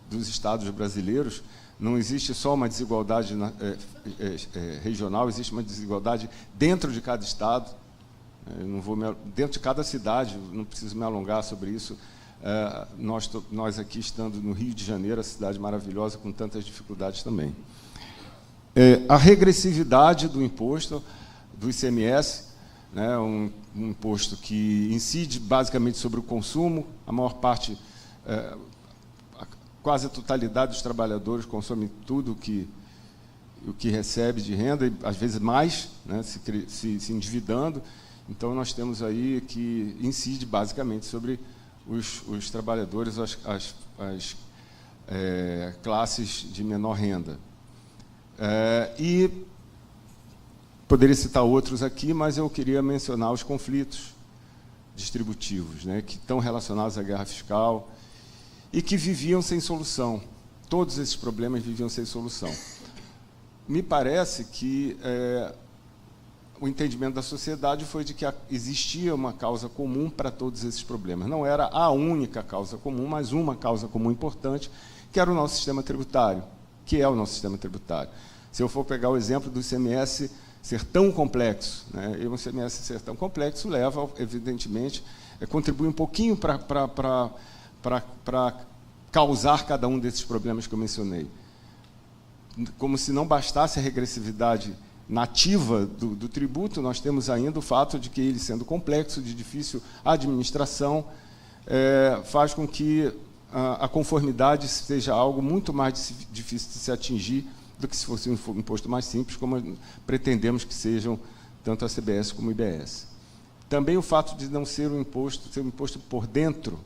dos estados brasileiros. Não existe só uma desigualdade regional, existe uma desigualdade dentro de cada estado. Eu não vou dentro de cada cidade, não preciso me alongar sobre isso. Nós aqui, estando no Rio de Janeiro, a cidade maravilhosa, com tantas dificuldades também. A regressividade do imposto, do ICMS, né, um imposto que incide basicamente sobre o consumo, a maior parte, quase a totalidade dos trabalhadores consome tudo o que recebe de renda, e às vezes mais, né, se endividando. Então, nós temos aí que incide basicamente sobre os trabalhadores, as classes de menor renda. E poderia citar outros aqui, mas eu queria mencionar os conflitos distributivos, né, que estão relacionados à guerra fiscal e que viviam sem solução. Todos esses problemas viviam sem solução. Me parece que o entendimento da sociedade foi de que existia uma causa comum para todos esses problemas. Não era a única causa comum, mas uma causa comum importante, que era o nosso sistema tributário, que é o nosso sistema tributário. Se eu for pegar o exemplo do ICMS ser tão complexo, né, e o ICMS ser tão complexo leva, evidentemente, contribui um pouquinho para causar cada um desses problemas que eu mencionei. Como se não bastasse a regressividade nativa do tributo, nós temos ainda o fato de que ele, sendo complexo, de difícil administração, faz com que a conformidade seja algo muito mais difícil de se atingir do que se fosse um imposto mais simples, como pretendemos que sejam tanto a CBS como o IBS. Também o fato de não ser um imposto por dentro,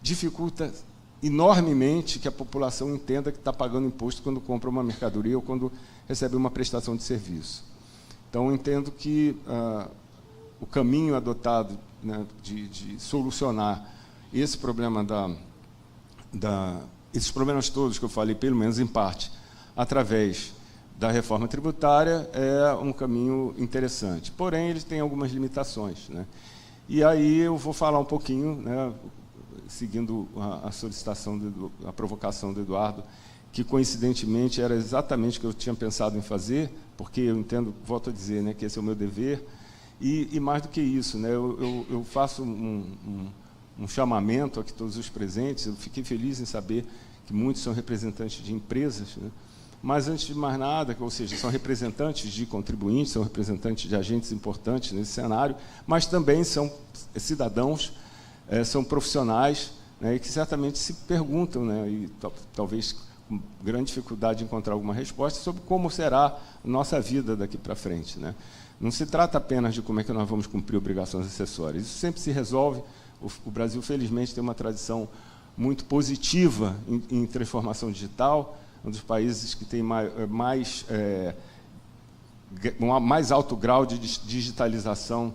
dificulta enormemente que a população entenda que está pagando imposto quando compra uma mercadoria ou quando recebe uma prestação de serviço. Então, eu entendo que o caminho adotado, né, de solucionar esse problema esses problemas todos que eu falei, pelo menos em parte, através da reforma tributária, é um caminho interessante. Porém, ele tem algumas limitações, né? E aí eu vou falar um pouquinho, né, seguindo a solicitação, a provocação do Eduardo, que, coincidentemente, era exatamente o que eu tinha pensado em fazer, porque eu entendo, volto a dizer, né, que esse é o meu dever, e mais do que isso, né, eu faço um chamamento a que todos os presentes. Eu fiquei feliz em saber que muitos são representantes de empresas, né, mas, antes de mais nada, ou seja, são representantes de contribuintes, são representantes de agentes importantes nesse cenário, mas também são cidadãos, são profissionais, né, e que certamente se perguntam, né, e talvez com grande dificuldade de encontrar alguma resposta sobre como será a nossa vida daqui para frente, né? Não se trata apenas de como é que nós vamos cumprir obrigações acessórias. Isso sempre se resolve. O Brasil, felizmente, tem uma tradição muito positiva em transformação digital, um dos países que tem mais alto grau de digitalização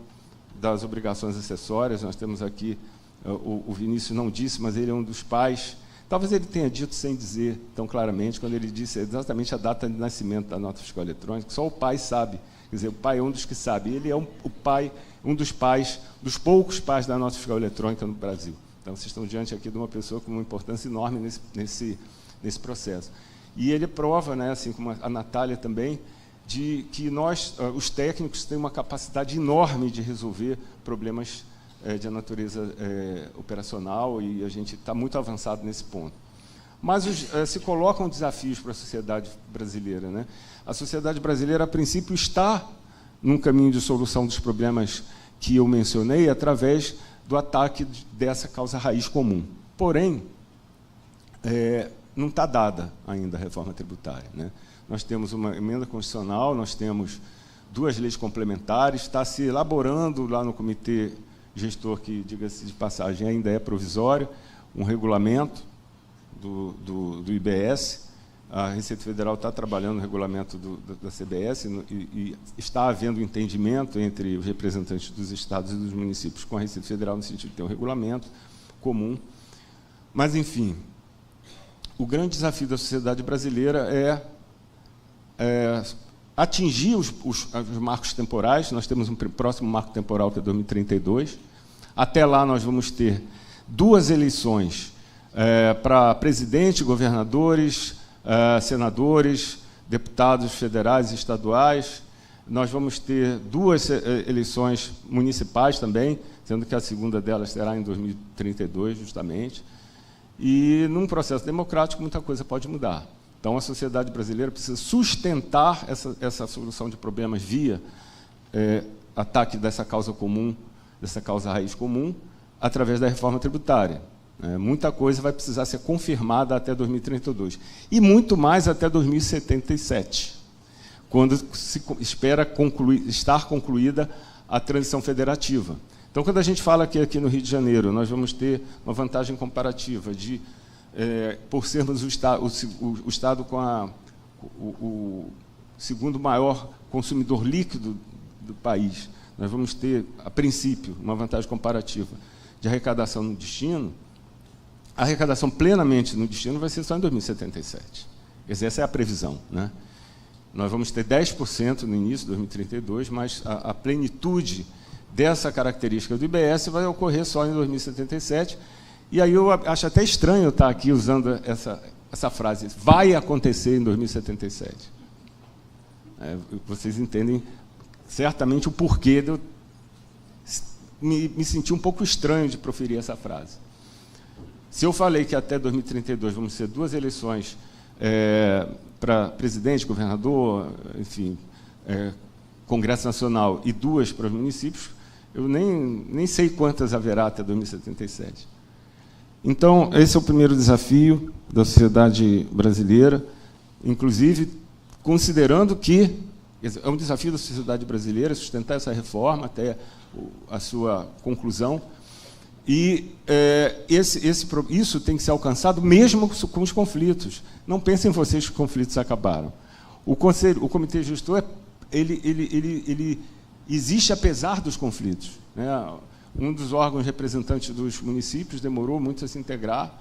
das obrigações acessórias. Nós temos aqui, o Vinícius não disse, mas ele é um dos pais, talvez ele tenha dito sem dizer tão claramente, quando ele disse exatamente a data de nascimento da nota fiscal eletrônica, só o pai sabe. Quer dizer, o pai é um dos que sabe. Ele é um dos pais, dos poucos pais da nota fiscal eletrônica no Brasil. Então, vocês estão diante aqui de uma pessoa com uma importância enorme nesse processo. E ele prova, né, assim como a Natália também, de que nós, os técnicos, têm uma capacidade enorme de resolver problemas de natureza operacional, e a gente está muito avançado nesse ponto. Mas se colocam desafios para a sociedade brasileira, né? A sociedade brasileira, a princípio, está num caminho de solução dos problemas que eu mencionei através do ataque dessa causa raiz comum. Porém, não está dada ainda a reforma tributária, né? Nós temos uma emenda constitucional, nós temos 2 leis complementares, está se elaborando lá no comitê gestor, que, diga-se de passagem, ainda é provisório, um regulamento do IBS. A Receita Federal está trabalhando no regulamento da CBS e está havendo entendimento entre os representantes dos estados e dos municípios com a Receita Federal no sentido de ter um regulamento comum. Mas, enfim, o grande desafio da sociedade brasileira é atingir os marcos temporais. Nós temos um próximo marco temporal, que é 2032. Até lá, nós vamos ter 2 eleições para presidente, governadores, senadores, deputados federais e estaduais. Nós vamos ter 2 eleições municipais também, sendo que a segunda delas será em 2032, justamente. E, num processo democrático, muita coisa pode mudar. Então, a sociedade brasileira precisa sustentar essa solução de problemas via ataque dessa causa comum, dessa causa raiz comum, através da reforma tributária. Muita coisa vai precisar ser confirmada até 2032. E muito mais até 2077, quando se espera estar concluída a transição federativa. Então, quando a gente fala que aqui no Rio de Janeiro nós vamos ter uma vantagem comparativa de, por sermos o Estado com o segundo maior consumidor líquido do país, nós vamos ter, a princípio, uma vantagem comparativa de arrecadação no destino. A arrecadação plenamente no destino vai ser só em 2077. Essa é a previsão, né? Nós vamos ter 10% no início de 2032, mas a plenitude dessa característica do IBS vai ocorrer só em 2077. E aí eu acho até estranho estar aqui usando essa frase, vai acontecer em 2077. Vocês entendem certamente o porquê de eu me sentir um pouco estranho de proferir essa frase. Se eu falei que até 2032 vamos ter 2 eleições para presidente, governador, enfim, Congresso Nacional, e 2 para os municípios, eu nem sei quantas haverá até 2077. Então, esse é o primeiro desafio da sociedade brasileira, inclusive considerando que é um desafio da sociedade brasileira sustentar essa reforma até a sua conclusão. E isso tem que ser alcançado mesmo com os conflitos. Não pensem vocês que os conflitos acabaram. O comitê gestor ele existe apesar dos conflitos, né? Um dos órgãos representantes dos municípios demorou muito a se integrar,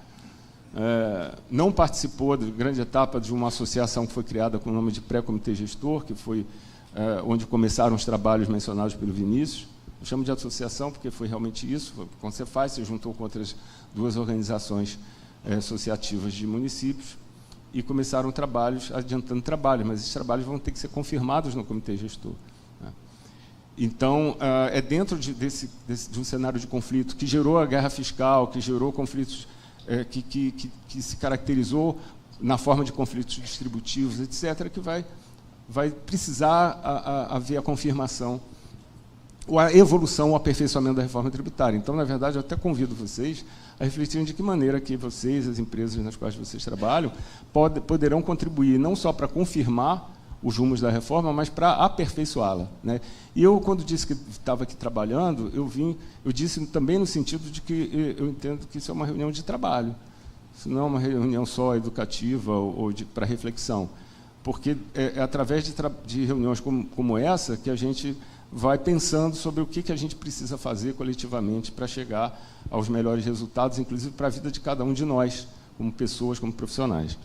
não participou da grande etapa de uma associação que foi criada com o nome de pré-comitê gestor, que foi onde começaram os trabalhos mencionados pelo Vinícius. Eu chamo de associação porque foi realmente isso. Quando você faz, você juntou com outras 2 organizações associativas de municípios e começaram trabalhos, adiantando trabalhos, mas esses trabalhos vão ter que ser confirmados no comitê gestor, né? Então, é dentro de um cenário de conflito que gerou a guerra fiscal, que gerou conflitos que se caracterizou na forma de conflitos distributivos, etc., que vai precisar haver a confirmação, ou a evolução, o aperfeiçoamento da reforma tributária. Então, na verdade, eu até convido vocês a refletirem de que maneira que vocês, as empresas nas quais vocês trabalham, poderão contribuir não só para confirmar os rumos da reforma, mas para aperfeiçoá-la, né? E eu, quando disse que estava aqui trabalhando, eu disse também no sentido de que eu entendo que isso é uma reunião de trabalho. Isso não é uma reunião só educativa ou para reflexão, porque é através de reuniões como essa que a gente vai pensando sobre o que a gente precisa fazer coletivamente para chegar aos melhores resultados, inclusive para a vida de cada um de nós, como pessoas, como profissionais.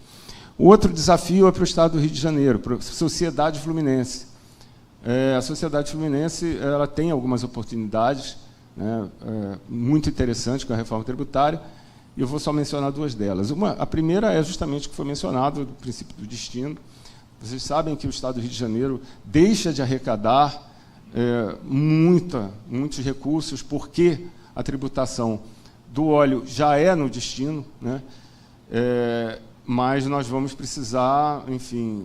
O outro desafio é para o Estado do Rio de Janeiro, para a sociedade fluminense. A sociedade fluminense ela tem algumas oportunidades, né, muito interessantes com a reforma tributária, e eu vou só mencionar duas delas. A primeira é justamente o que foi mencionado, do princípio do destino. Vocês sabem que o Estado do Rio de Janeiro deixa de arrecadar muitos recursos, porque a tributação do óleo já é no destino, né? Mas nós vamos precisar, enfim,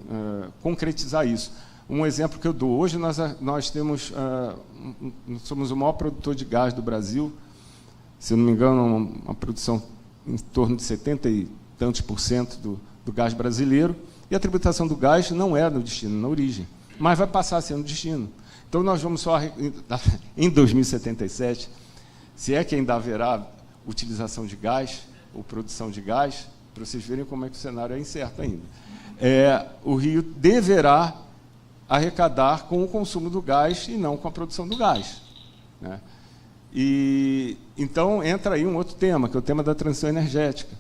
concretizar isso. Um exemplo que eu dou, hoje nós temos, somos o maior produtor de gás do Brasil, se eu não me engano, uma produção em torno de 70 e tantos % do gás brasileiro, e a tributação do gás não é no destino, na origem, mas vai passar a ser no destino. Então, nós vamos só, em 2077, se é que ainda haverá utilização de gás, ou produção de gás, para vocês verem como é que o cenário é incerto ainda, o Rio deverá arrecadar com o consumo do gás e não com a produção do gás, né? E então entra aí um outro tema, que é o tema da transição energética,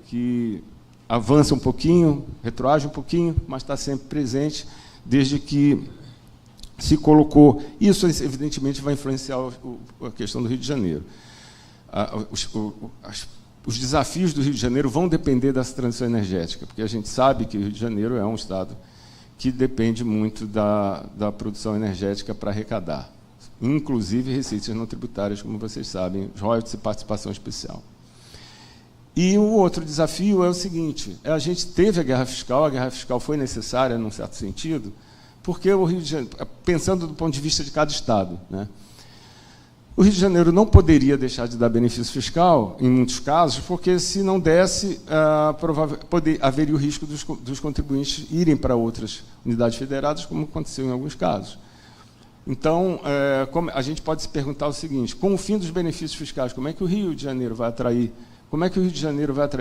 que avança um pouquinho, retroage um pouquinho, mas está sempre presente desde que se colocou. Isso, evidentemente, vai influenciar a questão do Rio de Janeiro. Os desafios do Rio de Janeiro vão depender dessa transição energética, porque a gente sabe que o Rio de Janeiro é um estado que depende muito da produção energética para arrecadar, inclusive receitas não tributárias, como vocês sabem, royalties e participação especial. E o outro desafio é o seguinte: a gente teve a guerra fiscal foi necessária, num certo sentido, porque o Rio de Janeiro, pensando do ponto de vista de cada estado, né, o Rio de Janeiro não poderia deixar de dar benefício fiscal, em muitos casos, porque, se não desse, haveria o risco dos contribuintes irem para outras unidades federadas, como aconteceu em alguns casos. Então, a gente pode se perguntar o seguinte: com o fim dos benefícios fiscais, como é que o Rio de Janeiro vai atrair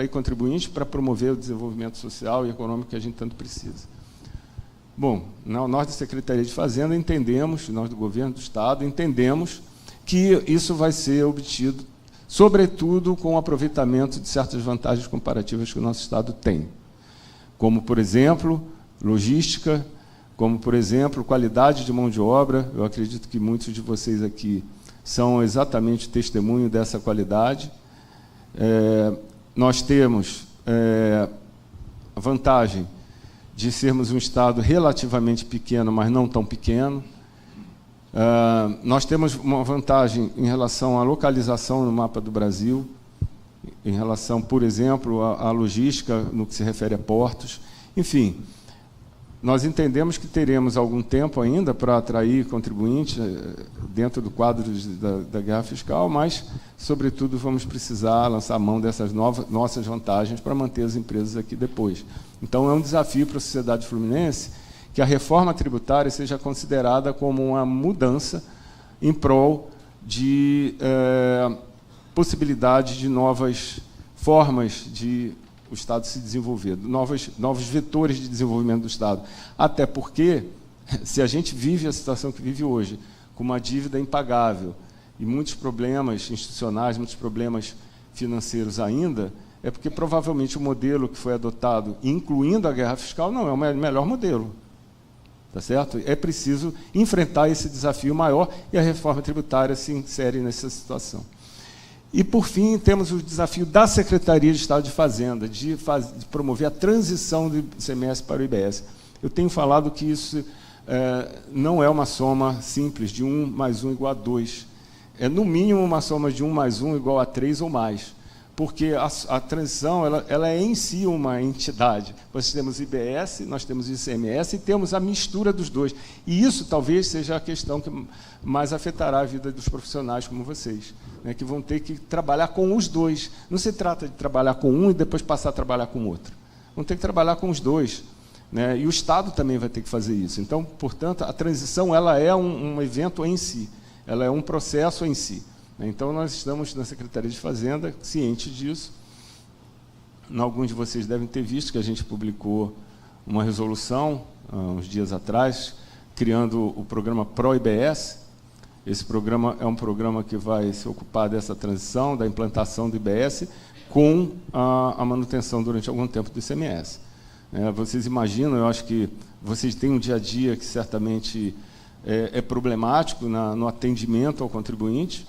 contribuintes para promover o desenvolvimento social e econômico que a gente tanto precisa? Bom, nós da Secretaria de Fazenda entendemos, nós do Governo do Estado entendemos que isso vai ser obtido, sobretudo, com o aproveitamento de certas vantagens comparativas que o nosso Estado tem, como, por exemplo, logística, como, por exemplo, qualidade de mão de obra. Eu acredito que muitos de vocês aqui são exatamente testemunho dessa qualidade. Nós temos a vantagem de sermos um estado relativamente pequeno, mas não tão pequeno. Nós temos uma vantagem em relação à localização no mapa do Brasil, em relação, por exemplo, à logística, no que se refere a portos. Enfim, nós entendemos que teremos algum tempo ainda para atrair contribuintes dentro do quadro da guerra fiscal, mas, sobretudo, vamos precisar lançar mão dessas nossas vantagens para manter as empresas aqui depois. Então, é um desafio para a sociedade fluminense que a reforma tributária seja considerada como uma mudança em prol de possibilidade de novas formas de o Estado se desenvolver, novos vetores de desenvolvimento do Estado. Até porque, se a gente vive a situação que vive hoje, com uma dívida impagável e muitos problemas institucionais, muitos problemas financeiros ainda, é porque provavelmente o modelo que foi adotado, incluindo a guerra fiscal, não é o melhor modelo. Tá certo? É preciso enfrentar esse desafio maior, e a reforma tributária se insere nessa situação. E, por fim, temos o desafio da Secretaria de Estado de Fazenda, de promover a transição do ICMS para o IBS. Eu tenho falado que isso não é uma soma simples, de 1 mais 1 igual a 2. É, no mínimo, uma soma de 1 mais 1 igual a 3 ou mais, porque a transição ela é em si uma entidade. Nós temos o IBS, nós temos o ICMS e temos a mistura dos dois. E isso talvez seja a questão que mais afetará a vida dos profissionais como vocês, né, que vão ter que trabalhar com os dois. Não se trata de trabalhar com um e depois passar a trabalhar com o outro. Vão ter que trabalhar com os dois, né, e o Estado também vai ter que fazer isso. Então, portanto, a transição ela é um evento em si, ela é um processo em si. Então, nós estamos na Secretaria de Fazenda cientes disso. Alguns de vocês devem ter visto que a gente publicou uma resolução, uns dias atrás, criando o programa Pro-IBS. Esse programa é um programa que vai se ocupar dessa transição, da implantação do IBS, com a manutenção durante algum tempo do ICMS. Vocês imaginam, eu acho que vocês têm um dia a dia que certamente é problemático no atendimento ao contribuinte,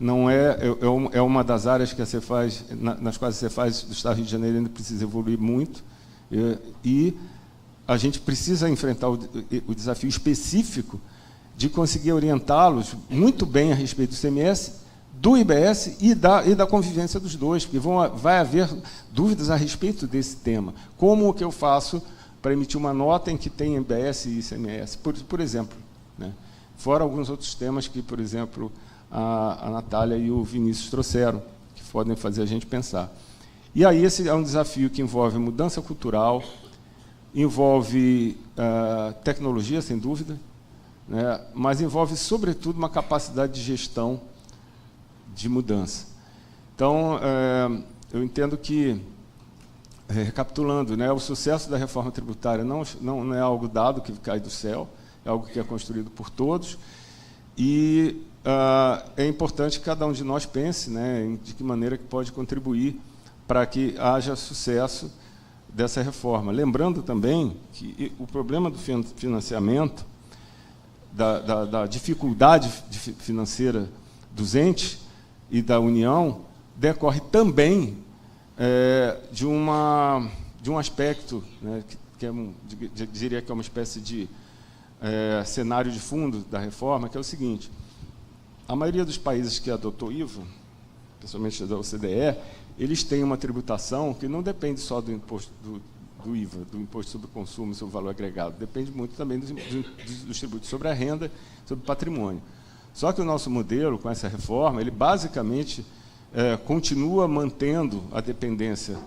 não é uma das áreas que a Cefaz, nas quais a Cefaz do Estado do Rio de Janeiro ainda precisa evoluir muito, e a gente precisa enfrentar o desafio específico de conseguir orientá-los muito bem a respeito do ICMS, do IBS e da convivência dos dois, porque vai haver dúvidas a respeito desse tema. Como que eu faço para emitir uma nota em que tem IBS e ICMS, por exemplo, né? Fora alguns outros temas que, por exemplo, a Natália e o Vinícius trouxeram, que podem fazer a gente pensar. E aí esse é um desafio que envolve mudança cultural, envolve tecnologia, sem dúvida, né? Mas envolve, sobretudo, uma capacidade de gestão de mudança. Então, eu entendo que, recapitulando, né, o sucesso da reforma tributária não é algo dado que cai do céu, é algo que é construído por todos, e é importante que cada um de nós pense, né, de que maneira que pode contribuir para que haja sucesso dessa reforma. Lembrando também que o problema do financiamento, da dificuldade financeira dos entes e da União, decorre também de um aspecto, né, diria que é uma espécie de cenário de fundo da reforma, que é o seguinte: a maioria dos países que adotou IVA, principalmente da OCDE, eles têm uma tributação que não depende só do imposto do IVA, do imposto sobre o consumo e sobre o valor agregado, depende muito também dos tributos sobre a renda, sobre o patrimônio. Só que o nosso modelo, com essa reforma, ele basicamente continua mantendo a dependência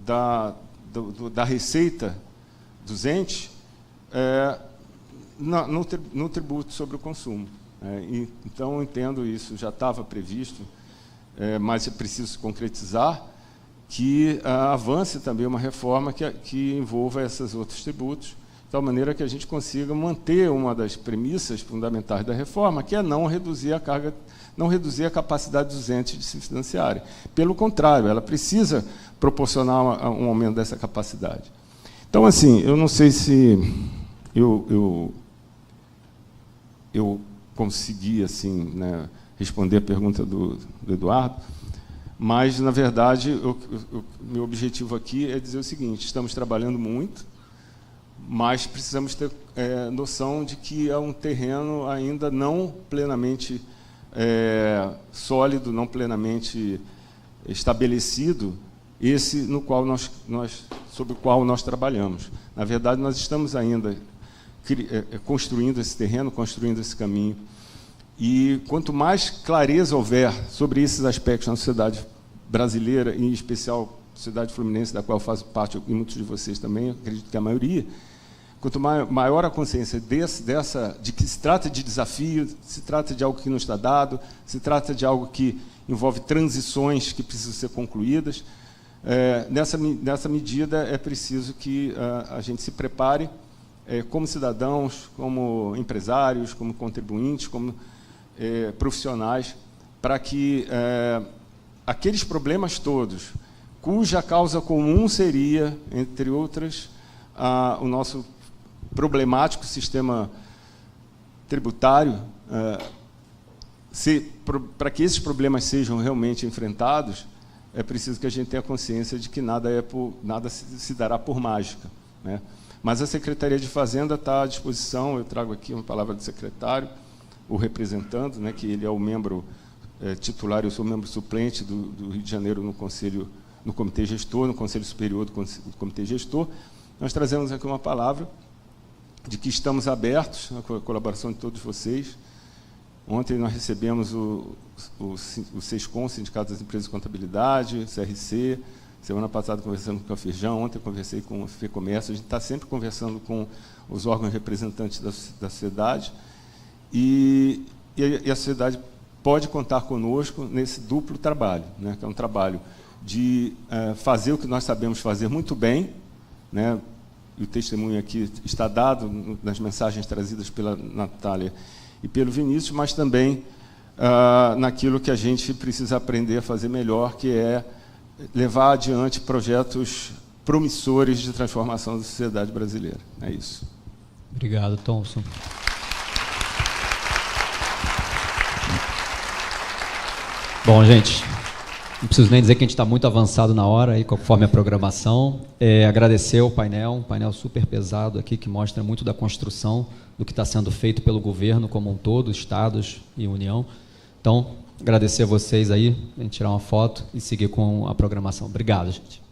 da receita dos entes no tributo sobre o consumo. Então, eu entendo isso, já estava previsto, mas é preciso concretizar, que avance também uma reforma que envolva esses outros tributos, de tal maneira que a gente consiga manter uma das premissas fundamentais da reforma, que é não reduzir a carga, não reduzir a capacidade dos entes de se financiarem. Pelo contrário, ela precisa proporcionar um aumento dessa capacidade. Então, assim, eu não sei se eu consegui, assim, né, responder a pergunta do Eduardo, mas, na verdade, meu objetivo aqui é dizer o seguinte: estamos trabalhando muito, mas precisamos ter noção de que é um terreno ainda não plenamente sólido, não plenamente estabelecido, esse no qual sobre o qual nós trabalhamos. Na verdade, nós estamos ainda construindo esse terreno, construindo esse caminho. E quanto mais clareza houver sobre esses aspectos na sociedade brasileira, em especial a sociedade fluminense, da qual eu faço parte, e muitos de vocês também, acredito que a maioria, quanto maior a consciência de que se trata de desafio, se trata de algo que não está dado, se trata de algo que envolve transições que precisam ser concluídas, nessa medida é preciso que a gente se prepare como cidadãos, como empresários, como contribuintes, como profissionais, para que aqueles problemas todos, cuja causa comum seria, entre outras, o nosso problemático sistema tributário, para que esses problemas sejam realmente enfrentados, é preciso que a gente tenha consciência de que nada se dará por mágica, né? Mas a Secretaria de Fazenda está à disposição. Eu trago aqui uma palavra do secretário, o representando, né, que ele é o membro titular, eu sou membro suplente do Rio de Janeiro no Conselho, no Comitê Gestor, no Conselho Superior do Comitê Gestor. Nós trazemos aqui uma palavra de que estamos abertos à colaboração de todos vocês. Ontem nós recebemos o SESCOM, Sindicato das Empresas de Contabilidade, o CRC. Semana passada conversamos com a Firjão, ontem conversei com o FEComércio. A gente está sempre conversando com os órgãos representantes da sociedade, e a sociedade pode contar conosco nesse duplo trabalho, né, que é um trabalho de fazer o que nós sabemos fazer muito bem, né, e o testemunho aqui está dado nas mensagens trazidas pela Natália e pelo Vinícius, mas também naquilo que a gente precisa aprender a fazer melhor, que é levar adiante projetos promissores de transformação da sociedade brasileira. É isso. Obrigado, Thomson. Bom, gente, não preciso nem dizer que a gente está muito avançado na hora, aí, conforme a programação. Agradecer ao painel, um painel super pesado aqui, que mostra muito da construção do que está sendo feito pelo governo como um todo, estados e União. Então, agradecer a vocês aí, a gente tirar uma foto e seguir com a programação. Obrigado, gente.